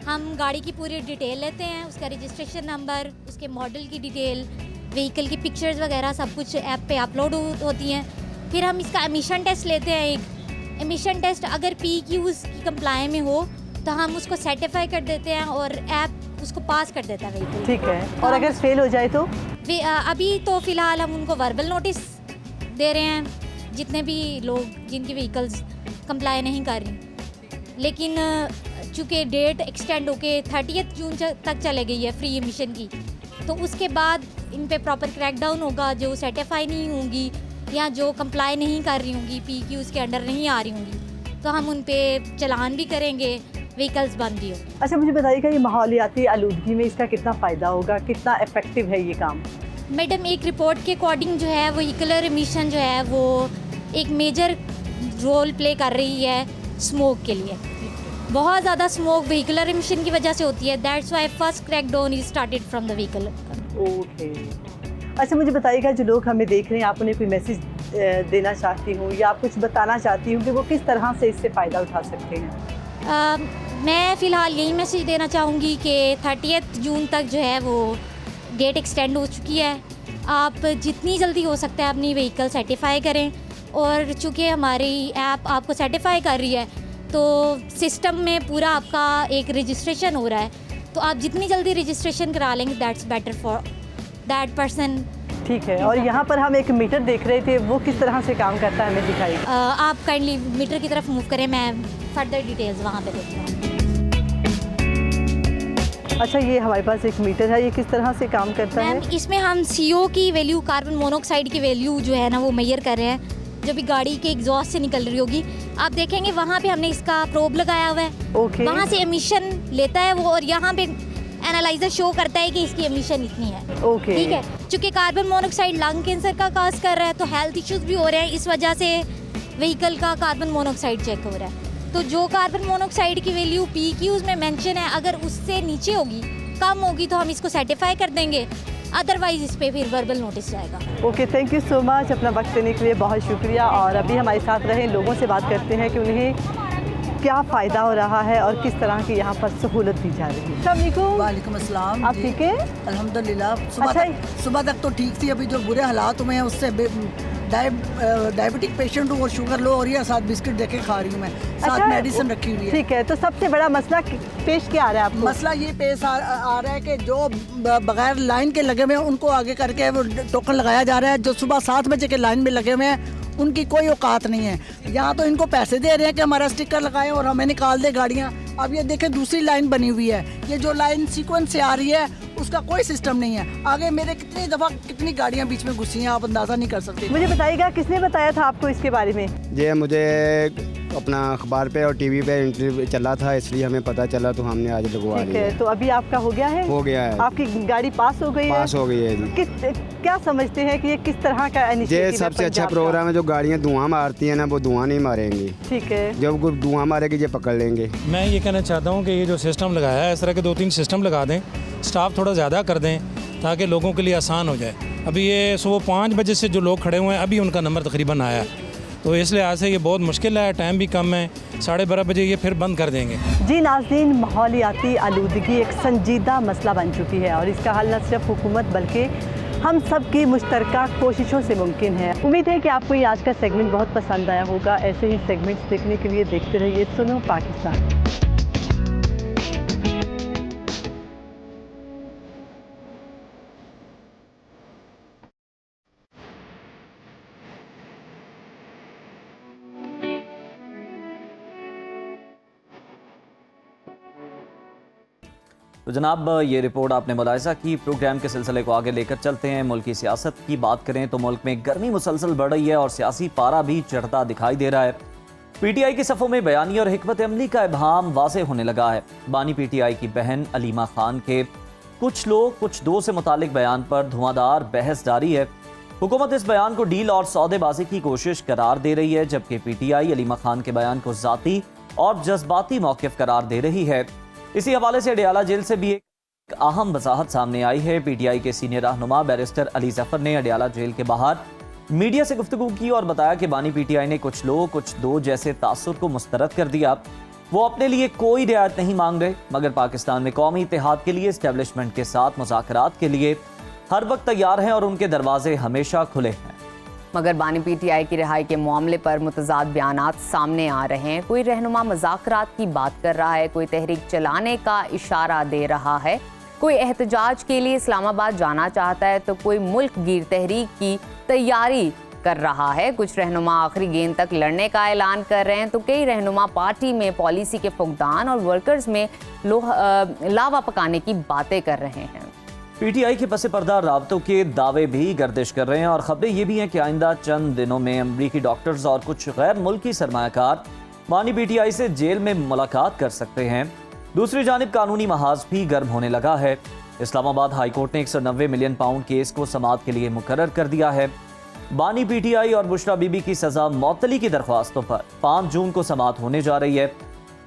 हम गाड़ी की पूरी डिटेल लेते हैं, उसका रजिस्ट्रेशन नंबर, उसके मॉडल की डिटेल, व्हीकल की पिक्चर्स वगैरह सब कुछ ऐप पे अपलोड होती हैं। फिर हम इसका एमिशन टेस्ट लेते हैं। एक एमिशन टेस्ट अगर PQs की कंप्लाई में हो तो हम उसको सर्टिफाई कर देते हैं और ऐप उसको पास कर देता है व्हीकल। ठीक है, और अगर फेल हो जाए तो? अभी तो फ़िलहाल हम उनको वर्बल नोटिस दे रहे हैं, जितने भी लोग जिनकी व्हीकल्स कंप्लाई नहीं कर रही। लेकिन चूँकि डेट एक्सटेंड होके 30 जून तक चले गई है फ्री एमिशन की, तो उसके बाद इन पे प्रॉपर क्रैकडाउन होगा। जो सर्टिफाई नहीं होंगी या जो कंप्लाई नहीं कर रही होंगी, PQs के अंडर नहीं आ रही होंगी, तो हम उन पे चलान भी करेंगे, व्हीकल्स बंद भी होंगे। अच्छा, मुझे बताइएगा ये माहौलियाती आलूदगी में इसका कितना फ़ायदा होगा, कितना इफेक्टिव है ये काम? मैडम, एक रिपोर्ट के अकॉर्डिंग जो है व्हीकुलर एमिशन जो है वो एक मेजर रोल प्ले कर रही है स्मोक के लिए। बहुत ज़्यादा स्मोक व्हीकुलर एमिशन की वजह से होती है। That's why first crackdown is started from the vehicle. Okay. अच्छा, मुझे बताइएगा जो लोग हमें देख रहे हैं, आप उन्हें कोई मैसेज देना चाहती हूँ या आप कुछ बताना चाहती हूँ कि वो किस तरह से इससे फ़ायदा उठा सकते हैं? मैं फ़िलहाल यही मैसेज देना चाहूँगी कि 30 जून तक जो है वो डेट एक्सटेंड हो चुकी है। आप जितनी जल्दी हो सकता है अपनी व्हीकल सर्टिफाई करें, और चूँकि हमारी ऐप आपको सर्टिफाई कर रही है तो सिस्टम में पूरा आपका एक रजिस्ट्रेशन हो रहा है, तो आप जितनी जल्दी रजिस्ट्रेशन करा लेंगे that's better for that person. ठीक है, और यहाँ पर हम एक मीटर देख रहे थे, वो किस तरह से काम करता है हमें दिखाइए। आप काइंडली मीटर की तरफ मूव करें, मैं फर्दर डिटेल्स वहाँ पे देती हूँ। अच्छा, ये हमारे पास एक मीटर है, ये किस तरह से काम करता है? इसमें हम CO की वैल्यू, कार्बन मोनोऑक्साइड की वैल्यू जो है ना वो मेजर कर रहे हैं, जो भी गाड़ी के एग्जॉस्ट से निकल रही होगी। आप देखेंगे वहाँ पे हमने इसका प्रोब लगाया हुआ है। ओके। वहाँ से एमिशन लेता है वो, और यहाँ पे एनालाइजर शो करता है कि इसकी एमिशन इतनी है। ओके। ठीक है, चूँकि कार्बन मोनोऑक्साइड लंग कैंसर का काज कर रहा है तो हेल्थ इश्यूज भी हो रहे हैं, इस वजह से व्हीकल का कार्बन मोनोऑक्साइड चेक हो रहा है। तो जो कार्बन मोनोऑक्साइड की वैल्यू PQs में मेंशन है, अगर उससे नीचे होगी, कम होगी, तो हम इसको सर्टिफाई कर देंगे, अदरवाइज इस पे फिर वर्बल नोटिस जाएगा। Okay, thank you so much, अपना वक्त देने के लिए बहुत शुक्रिया। और अभी हमारे साथ रहे लोगों से बात करते हैं कि उन्हें क्या फ़ायदा हो रहा है और किस तरह की यहाँ पर सहूलत दी जा रही है। अस्सलाम वालेकुम। वालेकुम अस्सलाम। आप ठीक है? अल्हम्दुलिल्लाह। अच्छा, सुबह तक तो ठीक थी, अभी जो बुरे हालात हुए हैं उससे डायबिटिक पेशेंट हूँ और शुगर लो हो रही है, साथ बिस्किट देके खा रही हूँ मैं, साथ मेडिसिन रखी हुई है। ठीक है, तो सबसे बड़ा मसला पेश क्या आ रहा है आपको? मसला ये पेश आ रहा है कि जो बगैर लाइन के लगे हुए हैं उनको आगे करके वो टोकन लगाया जा रहा है। जो सुबह 7 बजे के लाइन में लगे हुए हैं उनकी कोई औकात नहीं है। यहाँ तो इनको पैसे दे रहे हैं कि हमारा स्टिकर लगाएं और हमें निकाल दे गाड़ियाँ। अब ये देखें दूसरी लाइन बनी हुई है, ये जो लाइन सीक्वेंस से आ रही है उसका कोई सिस्टम नहीं है। आगे मेरे कितनी दफ़ा कितनी गाड़ियाँ बीच में घुसी हैं, आप अंदाज़ा नहीं कर सकते। मुझे बताइएगा किसने बताया था आपको इसके बारे में? ये मुझे अपना अखबार पे और टीवी पे इंटरव्यू चला था, इसलिए हमें पता चला तो हमने आज लगवा ठीक लिया। है, तो अभी आपका हो गया है? हो गया है। आपकी गाड़ी पास हो गई है? पास हो गई है जी। क्या समझते हैं कि ये किस तरह का इनिशिएटिव है? ये सबसे अच्छा प्रोग्राम है। जो गाड़ियाँ धुआं मारती हैं ना, वो धुआं नहीं मारेंगी। ठीक है, जब कोई धुआं मारेगी ये पकड़ लेंगे। मैं ये कहना चाहता हूँ कि ये जो सिस्टम लगाया है, इस तरह के 2-3 सिस्टम लगा दें, स्टाफ थोड़ा ज़्यादा कर दें ताकि लोगों के लिए आसान हो जाए। अभी ये सुबह 5 बजे से जो लोग खड़े हुए हैं, अभी उनका नंबर तकरीबन आया, तो इस लिहाज से ये बहुत मुश्किल है, टाइम भी कम है। 12:30 बजे ये फिर बंद कर देंगे। जी नाज़रीन, माहौलियाती आलूदगी एक संजीदा मसला बन चुकी है और इसका हल न सिर्फ हुकूमत बल्कि हम सब की मुश्तरका कोशिशों से मुमकिन है। उम्मीद है कि आपको ये आज का सेगमेंट बहुत पसंद आया होगा। ऐसे ही सेगमेंट्स देखने के लिए देखते रहिए सुनो पाकिस्तान। तो जनाब, ये रिपोर्ट आपने मुलाहिजा की। प्रोग्राम के सिलसिले को आगे लेकर चलते हैं। मुल्क की सियासत की बात करें तो मुल्क में गर्मी मुसलसल बढ़ रही है और सियासी पारा भी चढ़ता दिखाई दे रहा है। पीटीआई की सफ़ों में बयानी और हिकमत अमली का इबहाम वाज़ेह होने लगा है। बानी पीटीआई की बहन अलीमा खान के कुछ लोग कुछ दो से मुतालिक बयान पर धुआंधार बहस जारी है। हुकूमत इस बयान को डील और सौदेबाजी की कोशिश करार दे रही है, जबकि पीटीआई अलीमा खान के बयान को ज़ाती और जज्बाती मौक़िफ़ करार दे रही है। इसी हवाले से अडियाला जेल से भी एक अहम वजाहत सामने आई है। पीटीआई के सीनियर रहनुमा बैरिस्टर अली जफर ने अडियाला जेल के बाहर मीडिया से गुफ्तगू की और बताया कि बानी पीटीआई ने कुछ लोग कुछ दो जैसे तासुर को मुस्तरद कर दिया। वो अपने लिए कोई रियायत नहीं मांग रहे, मगर पाकिस्तान में कौमी इत्तेहाद के लिए एस्टेब्लिशमेंट के साथ मुज़ाकरात के लिए हर वक्त तैयार हैं और उनके दरवाजे हमेशा खुले हैं। मगर बानी पीटीआई की रिहाई के मामले पर मुतज़ाद बयानात सामने आ रहे हैं। कोई रहनुमा मुज़ाकरात की बात कर रहा है, कोई तहरीक चलाने का इशारा दे रहा है, कोई एहतजाज के लिए इस्लामाबाद जाना चाहता है, तो कोई मुल्क गिर तहरीक की तैयारी कर रहा है। कुछ रहनुमा आखिरी गेंद तक लड़ने का ऐलान कर रहे हैं, तो कई रहनुमा पार्टी में पॉलिसी के फुकदान और वर्कर्स में लावा पकाने की बातें कर रहे हैं। पीटीआई के पस पर्दा राबतों के दावे भी गर्दिश कर रहे हैं और खबरें ये भी हैं कि आइंदा चंद दिनों में अमरीकी डॉक्टर्स और कुछ गैर मुल्की सरमायाकार बानी पीटीआई से जेल में मुलाकात कर सकते हैं। दूसरी जानिब कानूनी महाज भी गर्म होने लगा है। इस्लामाबाद हाई कोर्ट ने 190 मिलियन पाउंड केस को समाअत के लिए मुकर्रर कर दिया है। बानी पीटीआई और बुशरा बीबी की सजा मौतली की दरख्वास्तों पर 5 जून को समाअत होने जा रही है।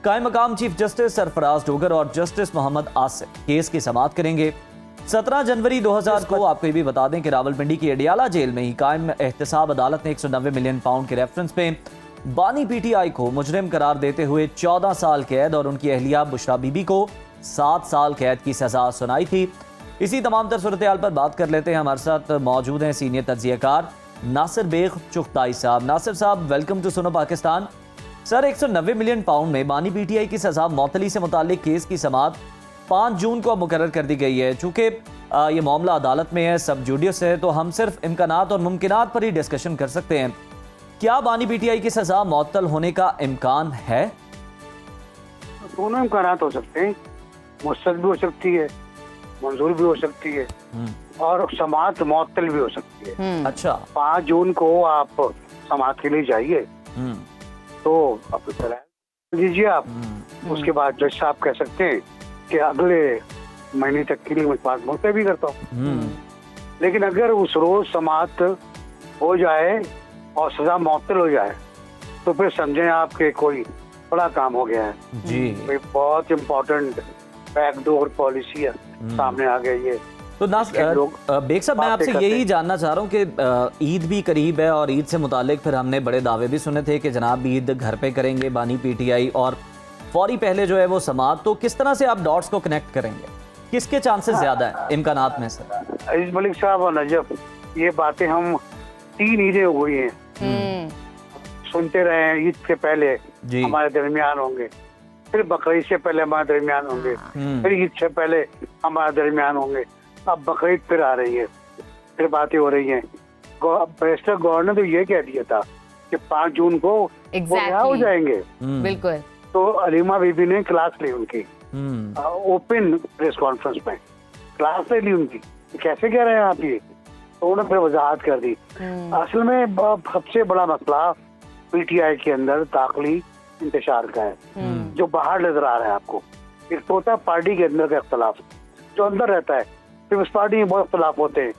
कायम मकाम चीफ जस्टिस सरफराज डोगर और जस्टिस मोहम्मद आसिफ केस की समाअत करेंगे। 17 जनवरी 2000 को आपको ये भी बता दें कि रावलपिंडी की अडियाला जेल में ही कायम एहतसाब अदालत ने 190 मिलियन पाउंड के रेफरेंस पे बानी पीटीआई को मुजरिम करार देते हुए 14 साल कैद और उनकी अहलिया बुशरा बीबी को 7 साल कैद की सजा सुनाई थी। इसी तमाम तर सूरत-ए-हाल पर बात कर लेते हैं। हमारे साथ मौजूद हैं सीनियर तज्जियाकार नासिर बेग चुगताई साहब। नासिर साहब, welcome to Suno Pakistan. Sir, 190 million pound में बानी पीटीआई की सजा मौतली से मुतालिक केस की समाअत 5 जून को मुकर्रर कर दी गई है। चूंकि ये मामला अदालत में है, सब जुडियस है, तो हम सिर्फ इम्कानात और मुमकिनात पर ही डिस्कशन कर सकते हैं। क्या बानी पीटीआई की सजा मुअत्तल होने का इम्कान है? दोनों इम्कानात हो सकते हैं, मुस्तरद भी हो सकती है, मंजूर भी हो सकती है और समाअत मुअत्तल भी हो सकती है। अच्छा, 5 जून को आप समाअत के लिए जाइए तो आप दीजिए आप, उसके बाद जज साहब कह सकते हैं कि अगले महीने तक के लिए मैं बात मुलतवी भी करता हूँ। लेकिन अगर उस रोज समाअत हो जाए और सजा मुअत्तल हो जाए तो फिर समझें आपके कोई बड़ा काम हो गया है जी। बहुत इम्पोर्टेंट बैकडोर पॉलिसी है, सामने आ गई है। तो बेग साहब, मैं आपसे यही जानना चाह रहा हूँ कि ईद भी करीब है और ईद से मुतालिक फिर हमने बड़े दावे भी सुने थे कि जनाब ईद घर पे करेंगे बानी पीटीआई और फौरी पहले जो है वो समाअत। तो किस तरह से आप डॉट्स को कनेक्ट करेंगे? किसके चांसेस ज्यादा है इम्कानात में? सर अजीज मलिक साहब और नजफ, ये बातें हम 3 ईदें हो गई हैं, सुनते रहे हैं ईद से पहले हमारे दरमियान होंगे, फिर बकरीद से पहले हमारे दरमियान होंगे, फिर ईद से पहले हमारे दरमियान होंगे, अब बकरीद फिर आ रही है, फिर बातें हो रही हैं। बैरिस्टर गौर ने तो ये कह दिया था कि 5 जून को वो यहाँ हो जाएंगे। बिल्कुल। तो अलीमा बीबी ने क्लास ली उनकी ओपन प्रेस कॉन्फ्रेंस में, क्लास ले ली उनकी, कैसे कह रहे हैं आप ये, तो उन्होंने फिर वजाहत कर दी। असल में सबसे बड़ा मसला पीटीआई के अंदर दाखिली इंतशार का है, जो बाहर नजर आ रहा है आपको। एक तो होता है पार्टी के अंदर का इख्तलाफ जो अंदर रहता है, फिर उस पार्टी में बहुत इख्तलाफ होते हैं,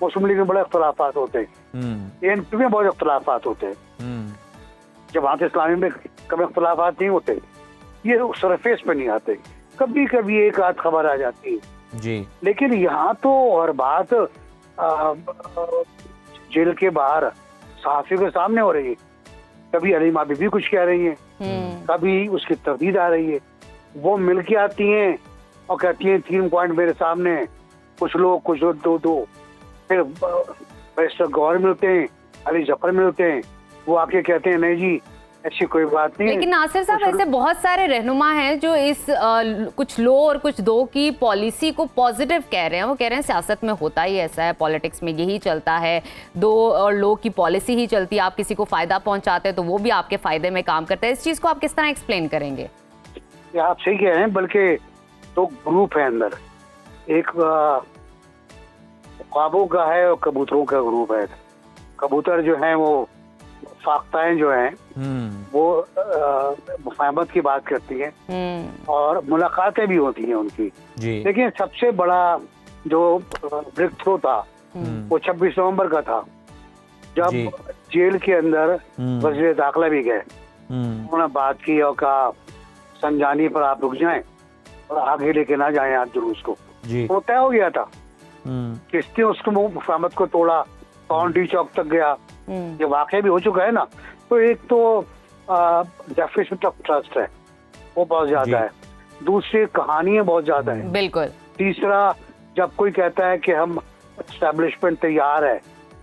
मुस्लिम लीग में बड़े इख्तलाफात होते हैं, एनपी में बहुत इख्तलाफात होते हैं, जमात इस्लामी में कभी इख्तलाफात नहीं होते, ये सरफेस पे नहीं आते, कभी कभी एक आध खबर आ जाती है जी। लेकिन यहाँ तो और बात जेल के बाहर सहाफियों के सामने हो रही है, कभी अलीमा बीबी कुछ कह रही है, कभी उसकी तरदीद आ रही है, वो मिल के आती हैं और कहती हैं 3 पॉइंट मेरे सामने, कुछ लोग कुछ दो, फिर बैरिस्टर गौर मिलते हैं, अली जफर मिलते हैं, वो आके कहते हैं नहीं जी ऐसी कोई बात नहीं। लेकिन नासिर साहब ऐसे बहुत सारे रहनुमा हैं जो इस कुछ लो और कुछ दो की पॉलिसी को पॉजिटिव कह रहे हैं। वो कह रहे हैं सियासत में होता ही ऐसा है, पॉलिटिक्स में यही चलता है, दो और लो की पॉलिसी ही चलती है, आप किसी को फायदा पहुंचाते हैं तो वो भी आपके फायदे में काम करता है। इस चीज को आप किस तरह एक्सप्लेन करेंगे? आप सही कह रहे हैं, बल्कि 2 ग्रुप है अंदर, एक ख्वाबों का है और कबूतरों का ग्रुप है। कबूतर जो है वो फाख्ताएं जो हैं वो मुफाहमत की बात करती हैं और मुलाकातें भी होती हैं उनकी जी। लेकिन सबसे बड़ा जो ब्रेक थ्रू था वो 26 नवंबर का था, जब जेल के अंदर वज़ीर दाखिला भी गए, उन्होंने बात की और कहा संजानी पर आप रुक जाएं और आगे लेके ना जाएं आप जुलूस को। वो तय हो गया था, किसने उसको मुफाहमत को तोड़ा, काउंटी चौक तक गया, ये वाकया भी हो चुका है ना। तो एक तो डेफिसिट ऑफ ट्रस्ट है वो बहुत ज्यादा है, दूसरी कहानियां बहुत ज्यादा है, बिल्कुल। तीसरा जब कोई कहता है कि हम एस्टेब्लिशमेंट तैयार है,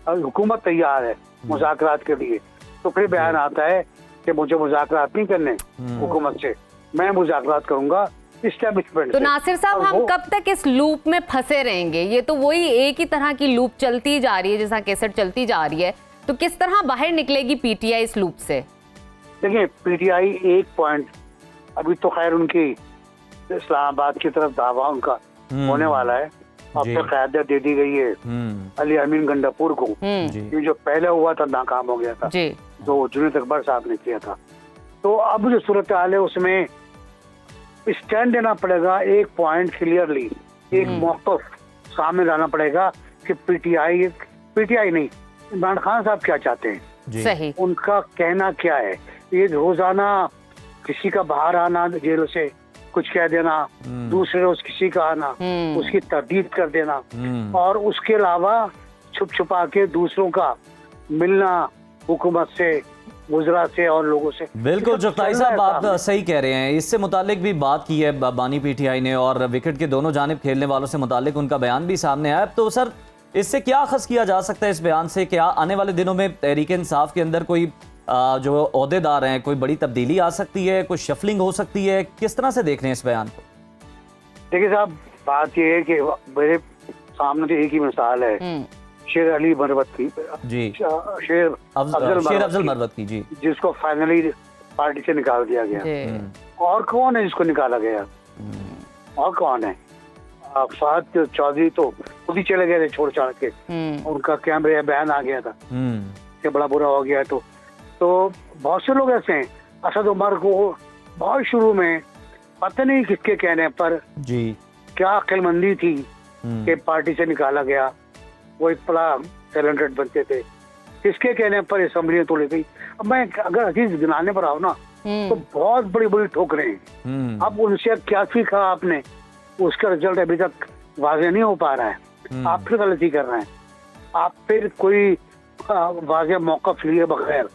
हुकूमत तैयार है मुज़ाकरात के लिए, तो फिर बयान आता है कि मुझे मुज़ाकरात नहीं करने हुकूमत से, मैं मुज़ाकरात करूंगा एस्टेब्लिशमेंट। तो नासिर साहब हम कब तक इस लूप में फंसे रहेंगे? ये तो वही एक ही तरह की लूप चलती जा रही है, जैसा केसर चलती जा रही है, तो किस तरह बाहर निकलेगी पीटीआई इस लूप से? देखिए पीटीआई 1 पॉइंट अभी तो खैर उनकी इस्लामाबाद की तरफ दावा उनका होने वाला है, अब तक क़यादत दे दी गई है अली अमीन गंडापुर को, ये जो पहले हुआ था नाकाम हो गया था, जो जुनैद अकबर साहब ने किया था। तो अब जो सूरत हाल है उसमें स्टैंड देना पड़ेगा, 1 पॉइंट क्लियरली, एक मौक़िफ़ सामने लाना पड़ेगा कि पीटीआई नहीं, इमरान खान साहब क्या चाहते हैं, सही उनका कहना क्या है। ये रोजाना किसी का बाहर आना जेल से कुछ कह देना, दूसरे रोज किसी का आना, उसकी तरदीद कर देना, और उसके अलावा छुप छुपा के दूसरों का मिलना हुकूमत से, वज़रा से और लोगों से। बिल्कुल जुगताई साहब आप सही कह रहे हैं, इससे मुतालिक भी बात की है बानी पीटीआई ने, और विकेट के दोनों जानिब खेलने वालों से मुतालिक उनका बयान भी सामने आया। तो सर इससे क्या अखज़ किया जा सकता है इस बयान से? क्या आने वाले दिनों में तहरीक इंसाफ के अंदर कोई जो ओहदेदार हैं, कोई बड़ी तब्दीली आ सकती है, कोई शफलिंग हो सकती है? किस तरह से देख रहे हैं इस बयान को? देखिए साहब, बात यह है कि मेरे सामने तो एक ही मिसाल है, शेर अली मरवत की जी, शेर अफजल मरवत की जी, जिसको फाइनली पार्टी से निकाल दिया गया। और कौन है जिसको निकाला गया? और कौन है? फहद चौधरी तो खुद ही चले गए थे छोड़ छाड़ के, उनका कैमरे बयान आ गया था कि बड़ा बुरा हो गया। तो बहुत से लोग ऐसे हैं, असद उमर को बहुत शुरू में पता नहीं किसके कहने पर जी क्या अक्लमंदी थी कि पार्टी से निकाला गया, वो एक बड़ा टैलेंटेड बनते थे, किसके कहने पर असेंबली तोड़ी गई। अब मैं अगर अजीज गिनाने पर आओ ना तो बहुत बड़ी बड़ी ठोकरें हैं। अब उनसे क्या सीखा आपने, उसका रिजल्ट अभी तक वाज़ेह नहीं हो पा रहा है, आप फिर गलती कर रहे हैं, आप फिर कोई वाज़ेह मौक़िफ़ लिए बगैर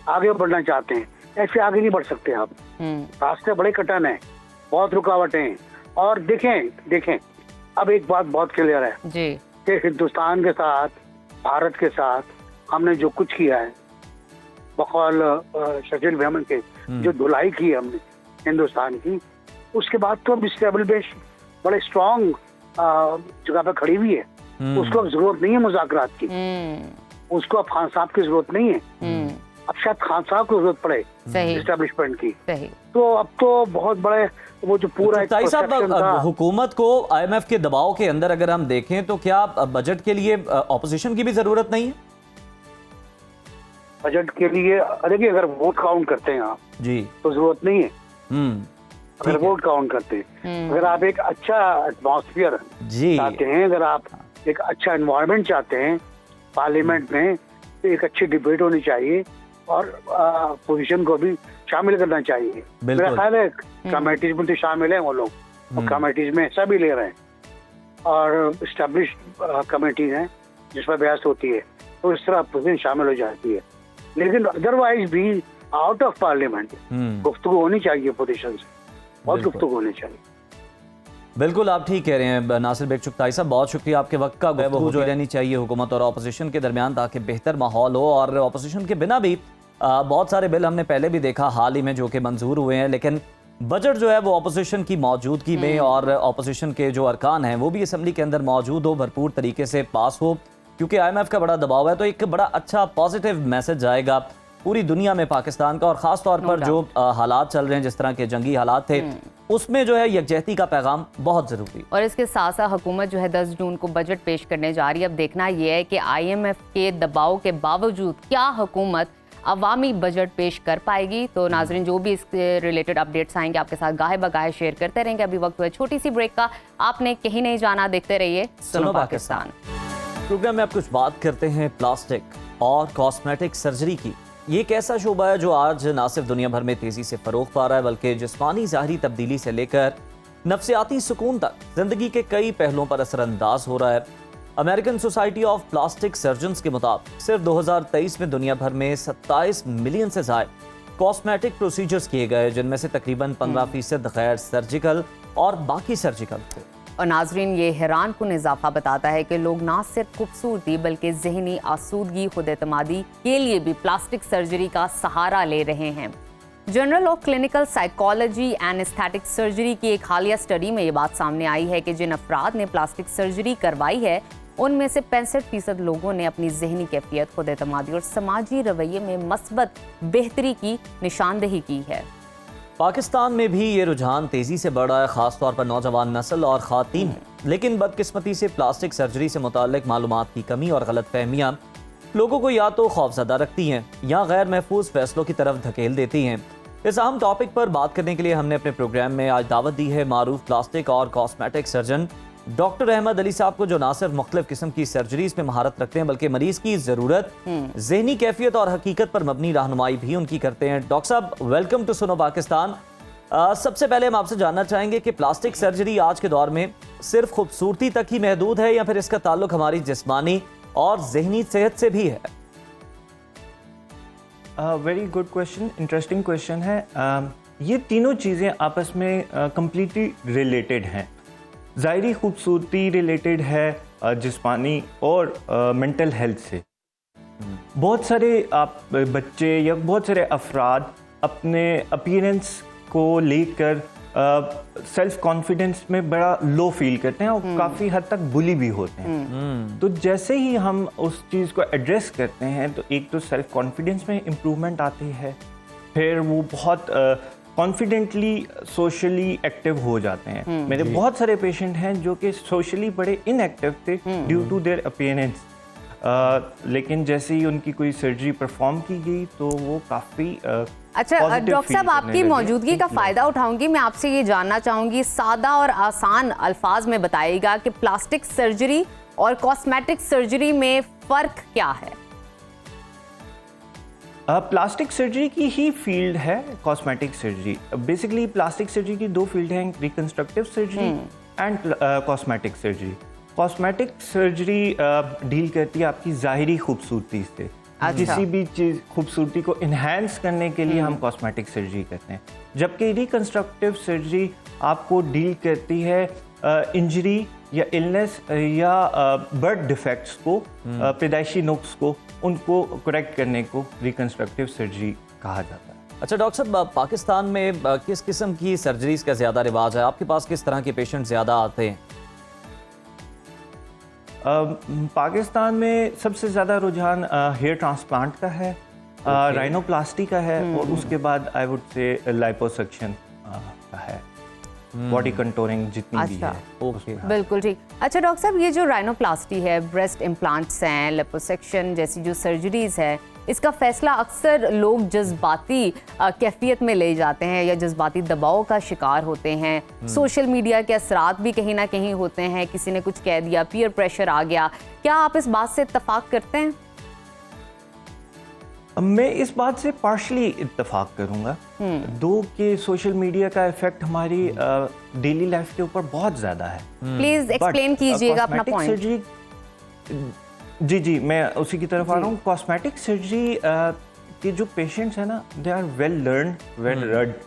आगे बढ़ना चाहते हैं, ऐसे आगे नहीं बढ़ सकते आप, रास्ते बड़े कठिन हैं, बहुत रुकावटें हैं। और देखें अब एक बात बहुत क्लियर है कि हिंदुस्तान के साथ, भारत के साथ, हमने जो कुछ किया है बकौल शकील मेमन के, जो धुलाई की है हमने हिंदुस्तान की, उसके बाद तो हम स्टेबलिश बड़े स्ट्रॉन्ग जगह पे खड़ी हुई है। उसको अब जरूरत नहीं है मुज़ाकरात की, उसको अब खान साहब की जरूरत नहीं है, अब शायद खान साहब को जरूरत पड़े एस्टेब्लिशमेंट की। तो अब तो बहुत बड़े वो जो पूरा ताई साहब, हुकूमत को IMF के दबाव के अंदर अगर हम देखें तो क्या बजट के लिए ऑपोजिशन की भी जरूरत नहीं है? बजट के लिए देखिए, अगर वोट काउंट करते हैं आप जी तो जरूरत नहीं है। अगर वोट काउंट करते हैं, अगर आप एक अच्छा एटमॉस्फेयर चाहते हैं, अगर आप एक अच्छा एनवायरनमेंट चाहते हैं पार्लियामेंट में, तो एक अच्छी डिबेट होनी चाहिए और पोजीशन को भी शामिल करना चाहिए। मेरा ख्याल है कमेटीज में तो शामिल हैं वो लोग, और कमेटीज में हिस्सा भी ले रहे हैं, और स्टैब्लिश कमेटीज हैं जिस पर बहस होती है, तो इस तरह पोजीशन शामिल हो जाती है। लेकिन अदरवाइज भी आउट ऑफ पार्लियामेंट गुफ्तगू होनी चाहिए पोजीशन से, बहुत गुफ्तगू होनी चाहिए। बिल्कुल आप ठीक कह रहे हैं नासिर बेग चुगताई साहब, बहुत शुक्रिया। आपके वक्त का गुफ्तगू जो रहनी चाहिए हुकूमत और अपोजिशन के दरमियान, ताकि बेहतर माहौल हो। और अपोजिशन के बिना भी बहुत सारे बिल हमने पहले भी देखा हाल ही में जो कि मंजूर हुए हैं, लेकिन बजट जो है वो अपोजिशन की मौजूदगी में और अपोजिशन के जो अरकान हैं वो भी असम्बली के अंदर मौजूद हो, भरपूर तरीके से पास हो, क्योंकि IMF का बड़ा दबाव है। तो एक बड़ा अच्छा पॉजिटिव मैसेज जाएगा पूरी दुनिया में पाकिस्तान का, और ख़ास तौर पर जो हालात चल रहे हैं, जिस तरह के जंगी हालात थे, उसमें जो है यकजहती का पैगाम बहुत ज़रूरी। और इसके साथ साथ हुकूमत जो है 10 जून को बजट पेश करने जा रही है। अब देखना यह है कि IMF के दबाव के बावजूद क्या हुकूमत अवामी बजट पेश कर पाएगी। तो नाजरीन, जो भी इसके रिलेटेड अपडेट्स आएंगे आपके साथ गाहे बगाहे शेयर करते रहेंगे। अभी वक्त हुआ छोटी सी ब्रेक का, आपने कहीं नहीं जाना, देखते रहिए सुनो पाकिस्तान। प्रोग्राम में आप कुछ बात करते हैं प्लास्टिक और कॉस्मेटिक सर्जरी की। ये एक ऐसा शोबा है जो आज ना सिर्फ दुनिया भर में तेजी से फरोग पा रहा है, बल्कि जिस्मानी ज़ाहरी तब्दीली से लेकर नफ्सियाती सुकून तक जिंदगी के कई पहलुओं पर असरअंदाज हो रहा है। American society of plastic surgeons के मुताबिक सिर्फ 2023 में दुनिया भर में 27 मिलियन से ज़ायद कॉस्मेटिक प्रोसीजर्स किए गए, जिनमें से तकरीबन 15% गैर सर्जिकल और बाकी सर्जिकल थे। और नाजरीन, ये हैरान कुन इजाफा बताता है कि लोग ना सिर्फ खूबसूरती बल्कि जहनी आसूदगी, खुद एतमादी के लिए भी प्लास्टिक सर्जरी का सहारा ले रहे हैं। Journal of clinical psychology and aesthetic surgery की एक हालिया स्टडी में ये बात सामने आई है कि जिन अफराद ने प्लास्टिक सर्जरी करवाई है, उनमें से 65% लोगों ने अपनी जहनी कैफियत, खुद एतमादी और समाजी रवैये में मस्बत बेहतरी की निशानदेही की है। पाकिस्तान में भी ये रुझान तेज़ी से बढ़ रहा है, ख़ास तौर पर नौजवान नस्ल और ख़वातीन में। लेकिन बदकिस्मती से प्लास्टिक सर्जरी से मुताल्लिक मालूमात की कमी और गलत फहमियाँ लोगों को या तो खौफज़दा रखती हैं या गैर महफूज फैसलों की तरफ धकेल देती हैं। इस अहम टॉपिक पर बात करने के लिए हमने अपने प्रोग्राम में आज दावत दी है मारूफ प्लास्टिक और cosmetic surgeon doctor Ahmad Ali साहब को, जो ना सिर्फ मुख्तलिफ किस्म की सर्जरीज में महारत रखते हैं, बल्कि मरीज की ज़रूरत, ज़हनी कैफियत और हकीकत पर मबनी रहनुमाई भी उनकी करते हैं। डॉक्टर साहब, वेलकम टू सुनो पाकिस्तान। सबसे पहले हम आपसे जानना चाहेंगे कि प्लास्टिक सर्जरी आज के दौर में सिर्फ खूबसूरती तक ही महदूद है या फिर इसका ताल्लुक हमारी जिस्मानी और जहनी सेहत से भी है? Very good question, interesting question है। ये तीनों चीज़ें आपस में कम्प्लीटली रिलेटेड हैं। ज़ाहिरी खूबसूरती रिलेटेड है जिस्मानी और मेंटल हेल्थ से। बहुत सारे बच्चे या बहुत सारे अफराद अपने अपीयरेंस को लेकर सेल्फ कॉन्फिडेंस में बड़ा लो फील करते हैं और काफ़ी हद तक बुली भी होते हैं। तो जैसे ही हम उस चीज़ को एड्रेस करते हैं तो एक तो सेल्फ कॉन्फिडेंस में इम्प्रूवमेंट आती है, फिर वो बहुत कॉन्फिडेंटली सोशली एक्टिव हो जाते हैं। मेरे बहुत सारे पेशेंट हैं जो कि सोशली बड़े इनएक्टिव थे ड्यू टू देयर अपीयरेंस, लेकिन जैसे ही उनकी कोई सर्जरी परफॉर्म की गई तो वो काफ़ी अच्छा डॉक्टर साहब, आपकी मौजूदगी का फ़ायदा उठाऊंगी, मैं आपसे ये जानना चाहूँगी, सादा और आसान अल्फाज में बताइएगा कि प्लास्टिक सर्जरी और कॉस्मेटिक सर्जरी में फ़र्क क्या है? प्लास्टिक सर्जरी की ही फील्ड है cosmetic surgery. Basically plastic surgery की दो फील्ड हैं, reconstructive surgery and cosmetic surgery. Cosmetic surgery deal करती है आपकी ज़ाहिरी खूबसूरती से। किसी भी चीज़ खूबसूरती को इन्हेंस करने के लिए हम कॉस्मेटिक सर्जरी करते हैं, जबकि रिकंस्ट्रक्टिव सर्जरी आपको डील करती है इंजरी या इलनेस या बर्थ डिफेक्ट्स को, पैदाइशी नुक्स को, उनको करेक्ट करने को रिकंस्ट्रक्टिव सर्जरी कहा जाता है। अच्छा डॉक्टर साहब, पाकिस्तान में किस किस्म की सर्जरीज का ज़्यादा रिवाज है? आपके पास किस तरह के पेशेंट ज़्यादा आते हैं? पाकिस्तान में सबसे ज़्यादा रुझान हेयर ट्रांसप्लांट का है, राइनोप्लास्टी का है, और उसके बाद आई वुड से लाइपोसक्शन का है, बॉडी कंटूरिंग जितनी भी है। ओके, बिल्कुल ठीक। अच्छा डॉक्टर साहब, ये जो राइनोप्लास्टी है, ब्रेस्ट इम्प्लांट्स हैं, लिपोसक्शन जैसी जो सर्जरीज है, इसका फैसला अक्सर लोग जज्बाती कैफियत में ले जाते हैं या जज्बाती दबाव का शिकार होते हैं। सोशल मीडिया के असरात भी कहीं ना कहीं होते हैं, किसी ने कुछ कह दिया, पीयर प्रेशर आ गया। क्या आप इस बात से इत्तेफाक करते हैं? मैं इस बात से पार्शली इत्तेफाक करूंगा। दो कि सोशल मीडिया का इफेक्ट हमारी डेली लाइफ के ऊपर बहुत ज़्यादा है। प्लीज एक्सप्लेन कीजिएगा अपना पॉइंट। जी, मैं उसी की तरफ आ रहा हूँ। कॉस्मेटिक सर्जरी के जो पेशेंट्स हैं ना, they are well learn, well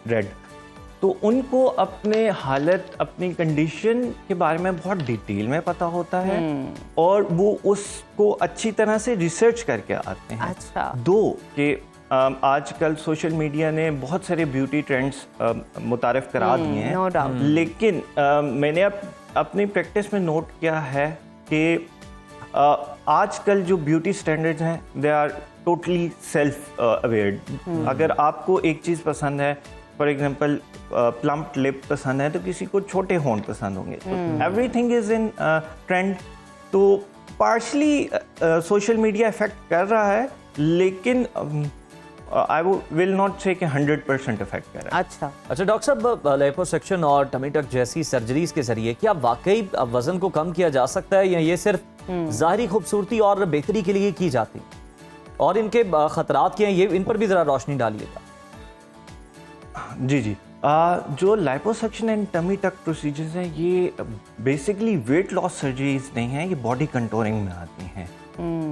read, तो उनको अपने हालत, अपनी कंडीशन के बारे में बहुत डिटेल में पता होता है, और वो उसको अच्छी तरह से रिसर्च करके आते हैं। अच्छा। दो कि आजकल सोशल मीडिया ने बहुत सारे ब्यूटी ट्रेंड्स मुतारिफ करा दिए हैं, no doubt। लेकिन मैंने अपनी प्रैक्टिस में नोट किया है कि आजकल जो ब्यूटी स्टैंडर्ड्स हैं, they are totally self aware. अगर आपको एक चीज़ पसंद है, फॉर एग्जांपल प्लम्प लिप पसंद है, तो किसी को छोटे होंठ पसंद होंगे, तो एवरीथिंग इज इन ट्रेंड। तो पार्शली सोशल मीडिया इफेक्ट कर रहा है, लेकिन आई विल नॉट से कि 100% इफेक्ट कर रहा है। अच्छा डॉक्टर साहब, लिपोसक्शन और टमी टक जैसी सर्जरीज के जरिए क्या वाकई वजन को कम किया जा सकता है, या ये सिर्फ ज़ाहिरी खूबसूरती और बेहतरी के लिए की जाती, और इनके खतरात क्या हैं, ये इन पर भी ज़रा रोशनी डालिएगा। जी, जो liposuction and tummy tuck procedures हैं, ये बेसिकली वेट लॉस सर्जरीज नहीं हैं, ये बॉडी कंटूरिंग में आती हैं,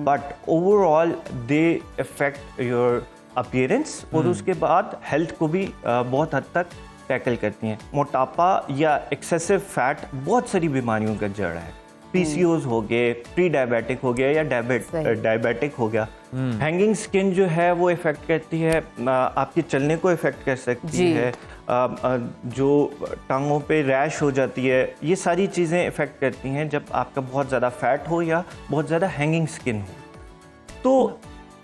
but overall they affect your appearance, और उसके बाद हेल्थ को भी बहुत हद तक टैकल करती हैं। मोटापा या एक्सेसिव फैट बहुत सारी बीमारियों का जड़ है। PCOS हो गए, प्री डायबिटिक हो गया, या डायबिटिक हो गया। हैंगिंग स्किन जो है वो इफेक्ट करती है, आपके चलने को इफेक्ट कर सकती है, जो टांगों पे रैश हो जाती है, ये सारी चीज़ें इफेक्ट करती हैं जब आपका बहुत ज़्यादा फैट हो या बहुत ज़्यादा हैंगिंग स्किन हो। तो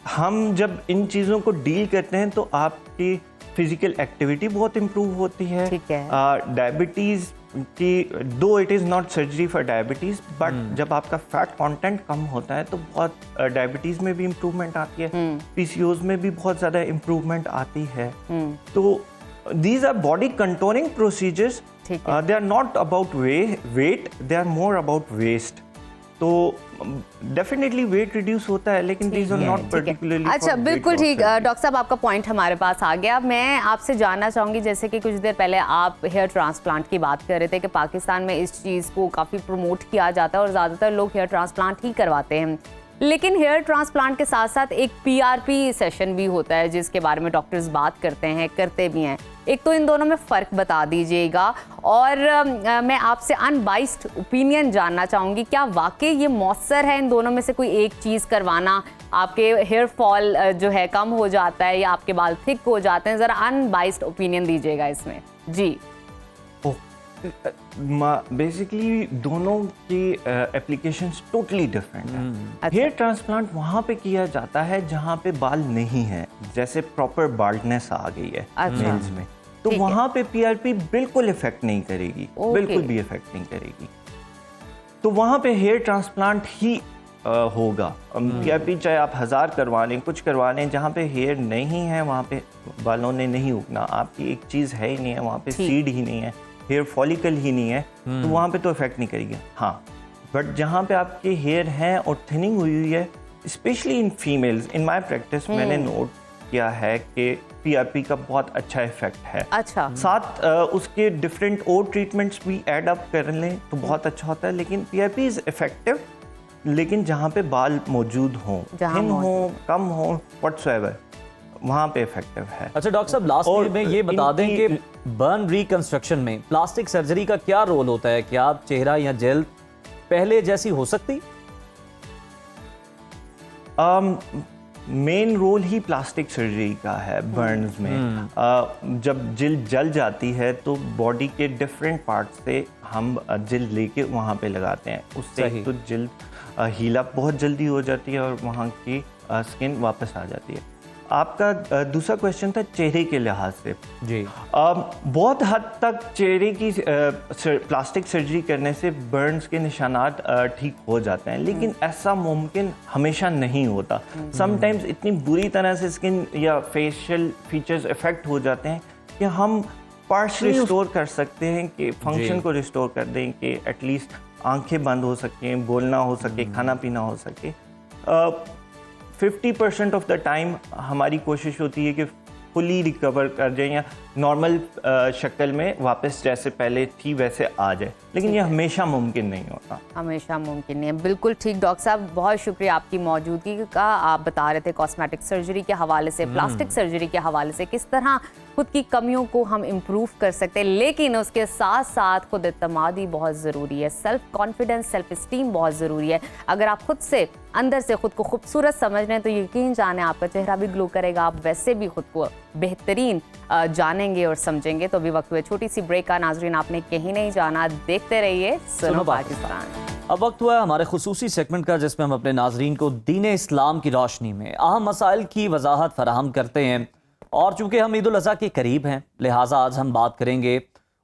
हम जब इन चीज़ों को डील करते हैं तो आपकी फिजिकल एक्टिविटी बहुत इम्प्रूव होती है। डायबिटीज़ की, दो it is not surgery for diabetes, but जब आपका फैट कंटेंट कम होता है तो बहुत डायबिटीज़ में भी इम्प्रूवमेंट आती है, PCOS में भी बहुत ज़्यादा इम्प्रूवमेंट आती है। तो these are body contouring procedures, they are not about weight, they are more about waist. तो डेफिनेटली वेट रिड्यूस होता है, लेकिन these are not particularly। अच्छा, बिल्कुल ठीक डॉक्टर साहब, आपका पॉइंट हमारे पास आ गया। मैं आपसे जानना चाहूँगी, जैसे कि कुछ देर पहले आप हेयर ट्रांसप्लांट की बात कर रहे थे कि पाकिस्तान में इस चीज़ को काफ़ी प्रमोट किया जाता है और ज़्यादातर लोग हेयर ट्रांसप्लांट ही करवाते हैं, लेकिन हेयर ट्रांसप्लांट के साथ साथ एक PRP सेशन भी होता है जिसके बारे में डॉक्टर्स बात करते हैं, करते भी हैं। एक तो इन दोनों में फ़र्क बता दीजिएगा, और मैं आपसे अनबाइस्ड ओपिनियन जानना चाहूँगी, क्या वाकई ये मौसर है इन दोनों में से कोई एक चीज़ करवाना? आपके हेयर फॉल जो है कम हो जाता है या आपके बाल थिक हो जाते हैं? ज़रा अनबाइस्ड ओपिनियन दीजिएगा इसमें। जी, बेसिकली दोनों की एप्लीकेशंस टोटली डिफरेंट हैं। हेयर ट्रांसप्लांट वहाँ पे किया जाता है जहाँ पे बाल नहीं है, जैसे प्रॉपर बाल्डनेस आ गई है मेल्स में, तो वहाँ पे PRP बिल्कुल इफेक्ट नहीं करेगी, बिल्कुल भी इफेक्ट नहीं करेगी। तो वहाँ पे हेयर ट्रांसप्लांट ही होगा। PRP चाहे आप 1000 करवा लें, कुछ करवा लें, जहाँ पे हेयर नहीं है वहाँ पे बालों ने नहीं उगना, आपकी एक चीज़ है ही नहीं है, वहाँ पे सीड ही नहीं है, हेयर फॉलिकल ही नहीं है, तो वहाँ पे तो इफेक्ट नहीं करेगी। हाँ, बट जहाँ पे आपके हेयर हैं और थिनिंग हुई हुई है, specially in females, in my practice मैंने नोट किया है कि PRP का बहुत अच्छा इफेक्ट है। अच्छा, साथ उसके डिफरेंट और ट्रीटमेंट्स भी ऐड अप कर लें तो बहुत अच्छा होता है, लेकिन PRP इज इफेक्टिव, लेकिन जहाँ पे बाल मौजूद हों, थिन हो, कम हो, व्हाटसोएवर, वहाँ पे इफेक्टिव है। अच्छा डॉक्टर साहब, लास्ट में ये बता दें कि बर्न रिकंस्ट्रक्शन में प्लास्टिक सर्जरी का क्या रोल होता है? क्या चेहरा या जल्द पहले जैसी हो सकती? मेन रोल ही प्लास्टिक सर्जरी का है बर्न्स में। जब जिल्द जल जाती है तो बॉडी के डिफरेंट पार्ट से हम जिल्द लेके वहाँ पे लगाते हैं, उससे तो जिल्द हील अप बहुत जल्दी हो जाती है और वहाँ की स्किन वापस आ जाती है। आपका दूसरा क्वेश्चन था चेहरे के लिहाज से। जी, बहुत हद तक चेहरे की प्लास्टिक सर्जरी करने से बर्न्स के निशानात ठीक हो जाते हैं, लेकिन ऐसा मुमकिन हमेशा नहीं होता। समटाइम्स इतनी बुरी तरह से स्किन या फेशियल फीचर्स इफेक्ट हो जाते हैं कि हम पार्ट्स रिस्टोर कर सकते हैं, कि फंक्शन को रिस्टोर कर दें, कि एटलीस्ट आंखें बंद हो सकें, बोलना हो सके, खाना पीना हो सके। 50% ऑफ द टाइम हमारी कोशिश होती है कि फुली रिकवर कर जाए या नॉर्मल शक्ल में वापस जैसे पहले थी वैसे आ जाए, लेकिन ये हमेशा मुमकिन नहीं होता। हमेशा मुमकिन नहीं है, बिल्कुल ठीक। डॉक्टर साहब बहुत शुक्रिया आपकी मौजूदगी का। आप बता रहे थे कॉस्मेटिक सर्जरी के हवाले से, प्लास्टिक सर्जरी के हवाले से किस तरह खुद की कमियों को हम इम्प्रूव कर सकते हैं, लेकिन उसके साथ साथ खुद एतमादी बहुत ज़रूरी है, सेल्फ कॉन्फिडेंस, सेल्फ इस्टीम बहुत ज़रूरी है। अगर आप खुद से अंदर से खुद को खूबसूरत समझ रहे हैं तो यकीन जाने आपका चेहरा भी ग्लो करेगा, आप वैसे भी खुद को बेहतरीन जानेंगे और समझेंगे। तो अभी वक्त हुआ छोटी सी ब्रेक का। नाजरीन आपने कहीं नहीं जाना, देखते रहिए सुनो पाकिस्तान। अब वक्त हुआ है हमारे खुसूसी सेगमेंट का, जिसमें हम अपने नाजरीन को दीन इस्लाम की रोशनी में अहम मसाइल की वजाहत फराहम करते हैं। और चूँकि हम ईद उल अज़हा के करीब हैं, लिहाजा आज हम बात करेंगे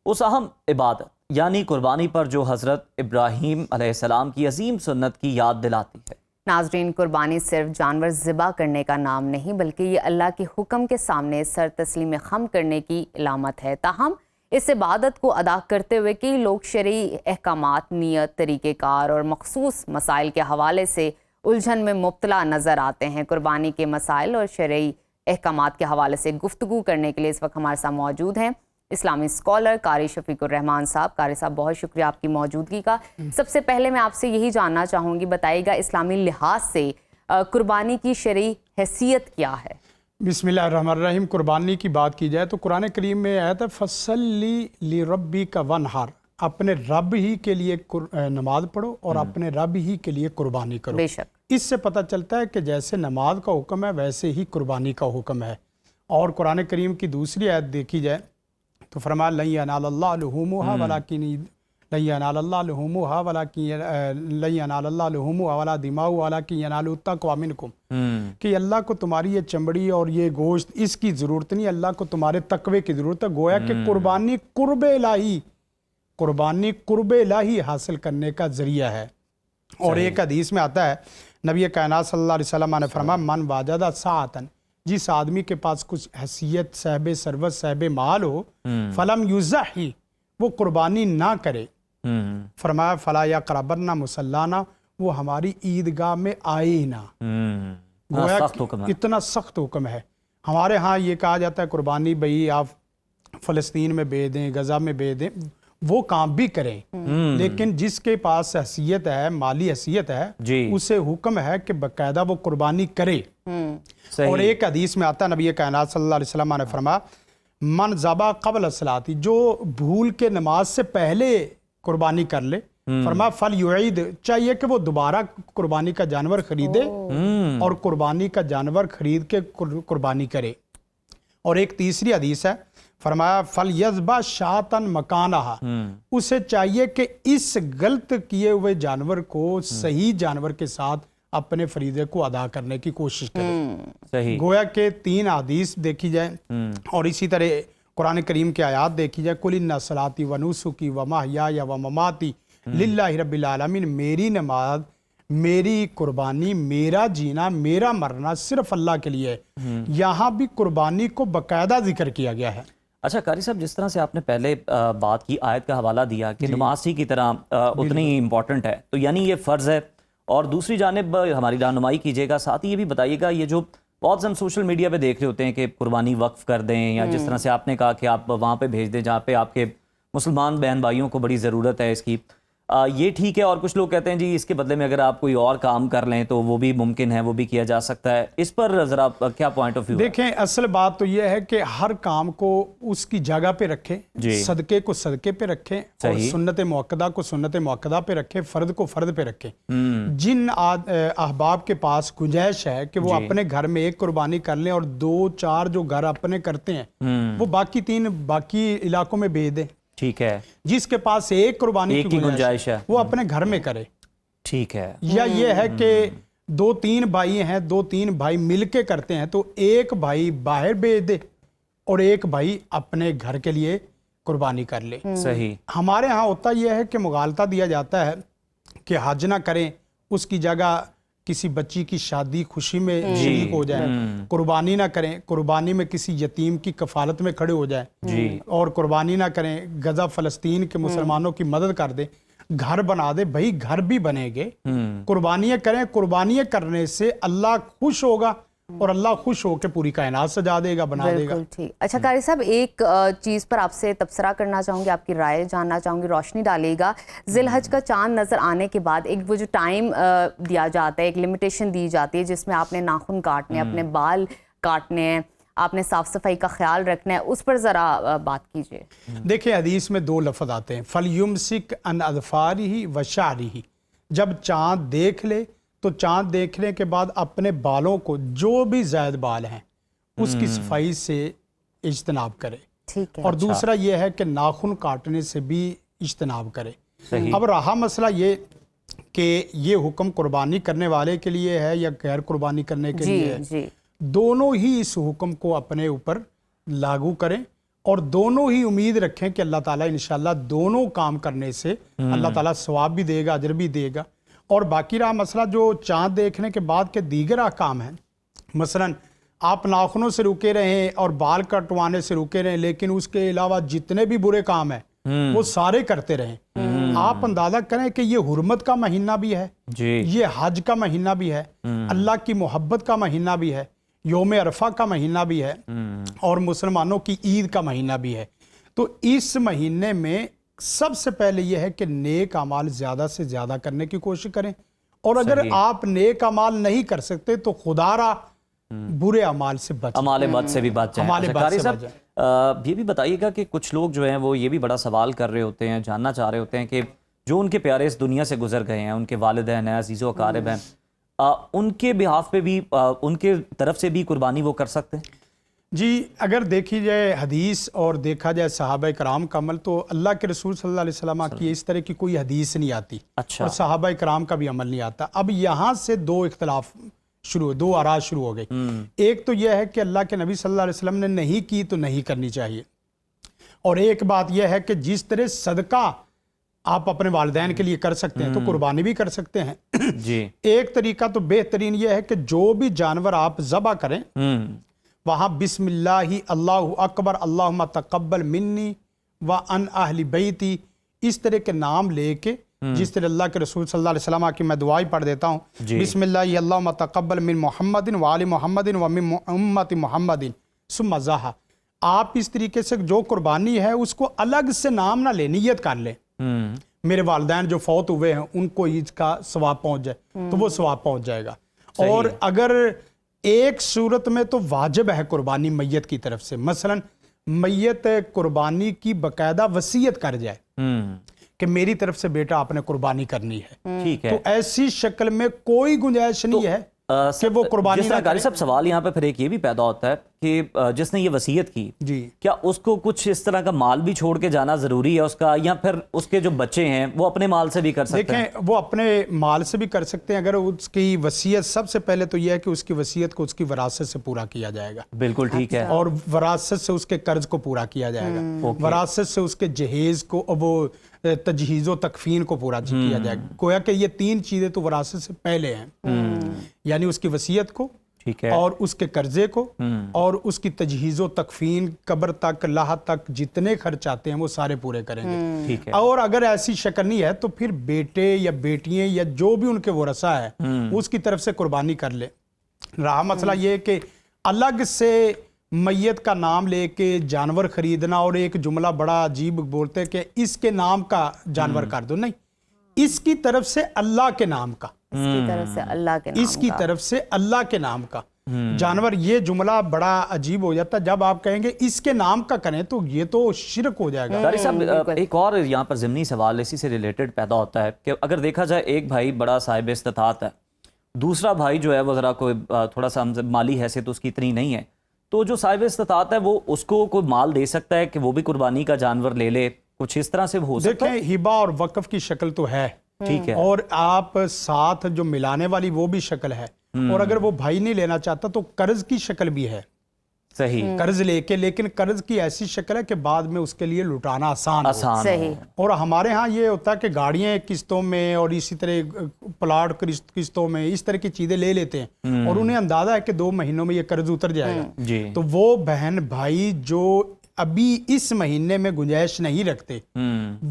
उस अहम इबादत यानी कुर्बानी पर, जो हज़रत इब्राहीम अलैहिस्सलाम की अजीम सुन्नत की याद दिलाती है। नाजरीन, कुर्बानी सिर्फ जानवर ज़िबा करने का नाम नहीं, बल्कि ये अल्लाह के हुक्म के सामने सर तस्लीम खम करने की इलामत है। ताहम इस इबादत को अदा करते हुए कई लोग शरई अहकामात, नीयत, तरीक़ेकार और मखसूस मसाइल के हवाले से उलझन में मुब्तला नज़र आते हैं। कुर्बानी के मसाइल और शरई अहकामात के हवाले से गुफ्तगू करने के लिए इस वक्त हमारे साथ मौजूद हैं इस्लामी स्कॉलर कारी शफीकुर रहमान साहब। कारी साहब बहुत शुक्रिया आपकी मौजूदगी का। सबसे पहले मैं आपसे यही जानना चाहूँगी, बताइएगा इस्लामी लिहाज से कुर्बानी की शरई हैसियत क्या है? बिस्मिल्लाहिर्रहमानिर्रहीम। कुर्बानी की बात की जाए तो कुरान करीम में आया था फसल्ली लिरब्बी का वनहार, अपने रब ही के लिए नमाज पढ़ो और अपने रब ही के लिए कुर्बानी करो। बेशक इससे पता चलता है कि जैसे नमाज का हुक्म है वैसे ही कुर्बानी का हुक्म है। और कुरान करीम की दूसरी आयत देखी जाए तो फरमाया लन यनालल्लाहु लुहूमुहा वला दिमाउ वलाकिन यनालुहु तक़वा मिनकुम, कि अल्लाह को तुम्हारी ये चमड़ी और ये गोश्त इसकी ज़रूरत नहीं, अल्लाह को तुम्हारे तकवे की ज़रूरत है। गोया कि कुर्बानी कुर्ब इलाही हासिल करने का ज़रिया है। और एक हदीस में आता है, नबी कायनात सल्लल्लाहु अलैहि वसल्लम ने फरमाया मन वाजदा साअतन, जिस आदमी के पास कुछ हैसियत, साहिब सरवत, साहिब माल हो, फलम युज़ही, वो कुर्बानी ना करे, फरमाया फला या करबन्ना मुसल्लाना, वो हमारी ईदगाह में आए ही ना। गोया इतना सख्त हुक्म है। हमारे यहाँ ये कहा जाता है कुर्बानी भाई आप फ़लस्तीन में भेज दें, गज़ा में भेज दें, वो काम भी करें, लेकिन जिसके पास हैसियत है, माली हैसियत है, उसे हुक्म है कि बाकायदा वो कुर्बानी करे। और एक हदीस में आता नबी कायनात सल्लल्लाहु अलैहि वसल्लम ने फरमाया मन ज़बा क़ब्ल सलाती, जो भूल के नमाज से पहले कुर्बानी कर ले, फरमाया फल युईद, चाहिए कि वो दोबारा कुर्बानी का जानवर खरीदे और कुर्बानी का जानवर खरीद के कुर्बानी करे। और एक तीसरी हदीस है, फरमाया फल यज़बा शातन मकानहा, उसे चाहिए कि इस गलत किए हुए जानवर को सही जानवर के साथ अपने फरीदे को अदा करने की कोशिश करे। सही। गोया के 3 हदीस देखी जाए और इसी तरह कुरान करीम की आयत देखी जाए, कुल इन्ना सलाती व नुसुकी व महयाया व ममाती लिल्लाहि रब्बिल आलमीन, मेरी नमाज, मेरी कुर्बानी, मेरा जीना, मेरा मरना सिर्फ अल्लाह के लिए है। यहाँ भी कुर्बानी को बाकायदा जिक्र किया गया है। अच्छा कारी साहब, जिस तरह से आपने पहले बात की, आयत का हवाला दिया कि नमाज ही की तरह उतनी ही इम्पोर्टेंट है, तो यानी ये फ़र्ज़ है। और दूसरी जानिब हमारी रहनुमाई कीजिएगा, साथ ही ये भी बताइएगा, ये जो बहुत हम सोशल मीडिया पे देख रहे होते हैं कि कुर्बानी वक्फ कर दें, या जिस तरह से आपने कहा कि आप वहाँ पे भेज दें जहाँ पे आपके मुसलमान बहन भाइयों को बड़ी ज़रूरत है इसकी, ये ठीक है, और कुछ लोग कहते हैं जी इसके बदले में अगर आप कोई और काम कर लें तो वो भी मुमकिन है, वो भी किया जा सकता है। इस पर ज़रा क्या पॉइंट ऑफ व्यू? देखें, असल बात तो ये है कि हर काम को उसकी जगह पे रखें, सदके को सदके पे रखें, और सुन्नत मुअक्कदा को सुन्नत मुअक्कदा पे रखें, फ़र्द को फ़र्द पे रखें। जिन अहबाब के पास गुंजाइश है कि वो अपने घर में एक कुर्बानी कर लें और 2-4 जो घर अपने करते हैं वो बाकी 3 बाकी इलाकों में भेज दें। ठीक है। जिसके पास एक कुर्बानी की गुंजाइश है वो अपने घर में करे। ठीक है। या ये है कि 2-3 भाई हैं, 2-3 भाई मिलके करते हैं तो एक भाई बाहर भेज दे और एक भाई अपने घर के लिए कुर्बानी कर ले। सही। हमारे यहाँ होता यह है कि मुगालता दिया जाता है कि हज ना करें, उसकी जगह किसी बच्ची की शादी खुशी में शरीक हो जाए, कुर्बानी ना करें, कुर्बानी में किसी यतीम की कफालत में खड़े हो जाए, और कुर्बानी ना करें, गजा फलस्तीन के मुसलमानों की मदद कर दे, घर बना दे। भाई घर भी बनेंगे, कुर्बानियां करें। कुर्बानियां करने से अल्लाह खुश होगा और अल्लाह खुश होकर पूरी कायनात सजा देगा, बना देगा। ठीक। अच्छा कारी साहब, एक चीज़ पर आपसे तबसरा करना चाहूँगी, आपकी राय जानना चाहूँगी, रोशनी डालिएगा। ज़िलहज का चांद नज़र आने के बाद एक वो जो टाइम दिया जाता है, एक लिमिटेशन दी जाती है जिसमें आपने नाखून काटने, अपने बाल काटने हैं, आपने साफ़ सफाई का ख्याल रखना है, उस पर ज़रा बात कीजिए। देखिए, हदीस में 2 लफ्ज़ आते हैं, फलयुमसिक अन अज़फ़ारिही व शारिही। जब चाँद देख ले तो चांद देखने के बाद अपने बालों को, जो भी ज़ायद बाल हैं, उसकी सफाई से इज्तनाब करे। ठीक है। और दूसरा ये है कि नाखून काटने से भी इज्तनाब करे। अब रहा मसला ये कि ये हुक्म कुर्बानी करने वाले के लिए है या गैर कुर्बानी करने के लिए है, दोनों ही इस हुक्म को अपने ऊपर लागू करें और दोनों ही उम्मीद रखें कि अल्लाह ताला इंशाल्लाह दोनों काम करने से अल्लाह ताला सवाब भी देगा, अजर भी देगा। और बाकी रहा मसला जो चाँद देखने के बाद के दीगर अहकाम हैं, मसलन आप नाखूनों से रुके रहें और बाल कटवाने से रुके रहें, लेकिन उसके अलावा जितने भी बुरे काम हैं वो सारे करते रहें। आप अंदाजा करें कि ये हुर्मत का महीना भी है, ये हज का महीना भी है, अल्लाह की मोहब्बत का महीना भी है, योम अरफा का महीना भी है, और मुसलमानों की ईद का महीना भी है। तो इस महीने में सबसे पहले यह है कि नेक अमाल ज्यादा से ज्यादा करने की कोशिश करें, और अगर आप नेक अमाल नहीं कर सकते तो खुदारा बुरे अमाल से बचें, अमाल बद से भी बच जाएं। कारी साहब, ये भी बताइएगा कि कुछ लोग जो हैं वो ये भी बड़ा सवाल कर रहे होते हैं, जानना चाह रहे होते हैं कि जो उनके प्यारे इस दुनिया से गुजर गए हैं, उनके वालिदैन हैं, अजीज़ो अकारिब हैं, उनके बिहाफ पे भी, उनके तरफ से भी कुर्बानी वो कर सकते हैं? जी, अगर देखी जाए हदीस और देखा जाए सहाबा कराम का अमल, तो अल्लाह के रसूल सल्लल्लाहु अलैहि वसल्लम की इस तरह की कोई हदीस नहीं आती। अच्छा। और सहाबा कराम का भी अमल नहीं आता। अब यहाँ से 2 इख्तलाफ शुरू, 2 आराज शुरू हो गई। एक तो यह है कि अल्लाह के नबी सल्लल्लाहु अलैहि वसल्लम ने नहीं की तो नहीं करनी चाहिए, और एक बात यह है कि जिस तरह सदका आप अपने वालिदैन के लिए कर सकते हैं तो कुर्बानी भी कर सकते हैं। जी। एक तरीका तो बेहतरीन यह है कि जो भी जानवर आप ज़बह करें वहाँ बिस्मिल्लाहि अल्लाहु अकबर अल्लाहुम्मा तक़ब्बल मिन्नी व अन अहली बैती, इस तरह के नाम लेके, जिस तरह अल्लाह के रसूल सल्लल्लाहु अलैहि वसल्लम की मैं दुआई पढ़ देता हूँ, बिस्मिल्लाहि अल्लाहुम्मा तक़ब्बल मिन मुहम्मदिन व आलि मुहम्मदिन व मिन उम्मति मुहम्मदिन सुम्मा ज़हा। आप इस तरीके से जो कुर्बानी है उसको अलग से नाम ना ले, नियत कर ले, मेरे वालिदैन जो फौत हुए हैं उनको इसका सवाब पहुँच जाए, तो वो सवाब पहुँच जाएगा। और अगर एक सूरत में तो वाजिब है कुर्बानी मैयत की तरफ से, मसलन मैयत कुर्बानी की बकायदा वसीयत कर जाए कि मेरी तरफ से बेटा आपने कुर्बानी करनी है, ठीक है, तो ऐसी शक्ल में कोई गुंजाइश नहीं है कि वो कुर्बानी ना करे। सब सवाल यहाँ पे फिर एक ये भी पैदा होता है कि जिसने ये वसीयत की, जी, क्या उसको कुछ इस तरह का माल भी छोड़ के जाना जरूरी है उसका, या फिर उसके जो बच्चे हैं वो अपने माल से भी कर सकते हैं? देखें, वो अपने माल से भी कर सकते हैं। अगर उसकी वसीयत, सबसे पहले तो यह है कि उसकी वसीयत को उसकी वरासत से पूरा किया जाएगा। बिल्कुल ठीक है। और वरासत से उसके कर्ज को पूरा किया जाएगा, वरासत से उसके जहेज को, वो तजहीज़ो तकफीन को पूरा किया जाएगा। गोया कि ये 3 चीजें तो वरासत से पहले हैं, यानी उसकी वसीयत को, ठीक है, और उसके कर्जे को, और उसकी तजहीज़ो तकफीन, कब्र तक, लाह तक जितने खर्च आते हैं वो सारे पूरे करेंगे। ठीक है। और अगर ऐसी शक्ल नहीं है तो फिर बेटे या बेटियां या जो भी उनके वरसा है उसकी तरफ से कुर्बानी कर ले। रहा मसला ये कि अलग से मैयत का नाम लेके जानवर खरीदना, और एक जुमला बड़ा अजीब बोलते हैं कि इसके नाम का जानवर कर दो, नहीं, इसकी तरफ से अल्लाह के नाम का, इसकी तरफ से अल्लाह के नाम इसकी का। तरफ से अल्लाह के नाम का जानवर, ये जुमला बड़ा अजीब हो जाता है जब आप कहेंगे इसके नाम का करें तो ये तो शिरक हो जाएगा। कारी साहब एक और यहाँ पर ज़िमनी सवाल इसी से रिलेटेड पैदा होता है कि अगर देखा जाए एक भाई बड़ा साहिब इस्तात है, दूसरा भाई जो है वो ज़रा कोई थोड़ा सा माली हैसियत उसकी इतनी नहीं है, तो जो साहिब इस्तात है वो उसको कोई माल दे सकता है कि वो भी कुर्बानी का जानवर ले ले, कुछ इस तरह से हो सकता है? देखें, हिबा और वक्फ की शक्ल तो है, ठीक है, और आप साथ जो मिलाने वाली वो भी शक्ल है, और अगर वो भाई नहीं लेना चाहता तो कर्ज की शक्ल भी है, सही, कर्ज लेके, लेकिन कर्ज की ऐसी शक्ल है कि बाद में उसके लिए लुटाना आसान सही। और हमारे यहाँ ये होता है कि गाड़ियाँ किस्तों में और इसी तरह प्लाट किस्तों में इस तरह की चीजें ले लेते हैं और उन्हें अंदाजा है कि 2 महीनों में ये कर्ज उतर जाएगा, तो वो बहन भाई जो अभी इस महीने में गुंजाइश नहीं रखते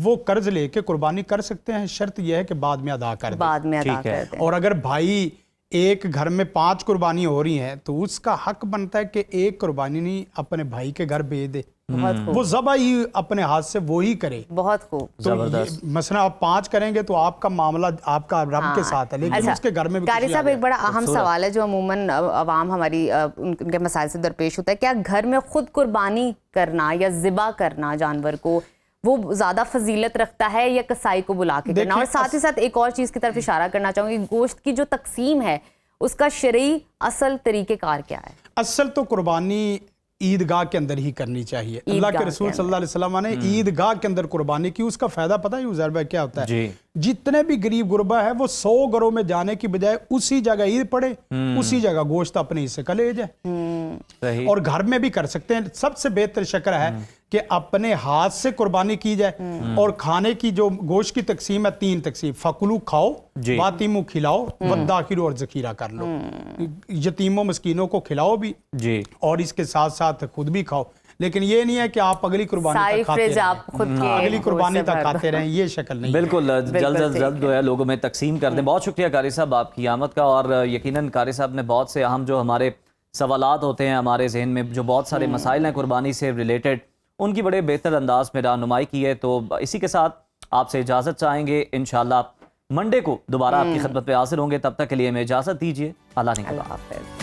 वो कर्ज लेके कुर्बानी कर सकते हैं, शर्त यह है कि बाद में अदा कर दें। बाद में अदा कर दें। और अगर भाई एक घर में 5 कुर्बानी हो रही हैं तो उसका हक बनता है कि एक कुर्बानी नहीं अपने भाई के घर भेज दे, वो ज़बा ही अपने हाथ से वो ही करे। बहुत खूब, तो मसला आप 5 करेंगे तो आपका मामला आपका रब के साथ है, लेकिन उसके घर में भी कारी साहब एक बड़ा अहम सवाल है जो अमूमन अवाम हमारी उनके मसाइल से दरपेश होता है, क्या घर में खुद कुर्बानी करना या ज़िबा करना जानवर को वो ज़्यादा फजीलत रखता है या कसाई को बुला के करना? और साथ ही साथ एक और चीज़ की तरफ इशारा करना चाहूँगी, गोश्त की जो तकसीम है उसका शरई असल तरीक़ेकार क्या है? असल तो कुर्बानी ईदगाह के अंदर ही करनी चाहिए। अल्लाह के रसूल सल्लल्लाहु अलैहि वसल्लम ने ईदगाह के अंदर कुर्बानी की, उसका फायदा पता है उज़ैर भाई क्या होता है? जितने भी गरीब गुरबा है वो 100 घरों में जाने की बजाय उसी जगह ईद पड़े, उसी जगह गोश्त अपने हिस्से का ले जाए, और घर में भी कर सकते हैं। सबसे बेहतर शक्ल है कि अपने हाथ से कुर्बानी की जाए, और खाने की जो गोश्त की तकसीम है 3 तकसीम, फकुलू खाओ, वातिमु खिलाओ, वद्दाखिरु और जखीरा कर लो, यतीमों मस्कीनों को खिलाओ भी और इसके साथ साथ खुद भी खाओ, लेकिन ये नहीं है कि आप अगली कुर्बानी तक खाते रहें, अगली कुर्बानी तक खाते रहें, ये शक्ल नहीं। बिल्कुल, जल्द जो है लोगों में तकसीम कर दें। बहुत शुक्रिया कारी साहब आपकी आमद का, और यकीनन कारी साहब ने बहुत से अहम जो हमारे सवालात होते हैं हमारे जहन में, जो बहुत सारे मसाइल हैं कुर्बानी से रिलेटेड, उनकी बड़े बेहतर अंदाज में रहनुमाई की है। तो इसी के साथ आपसे इजाज़त चाहेंगे, इंशाल्लाह मंडे को दोबारा आपकी खिदमत में हाजिर होंगे, तब तक के लिए हमें इजाज़त दीजिए, अल्लाह ने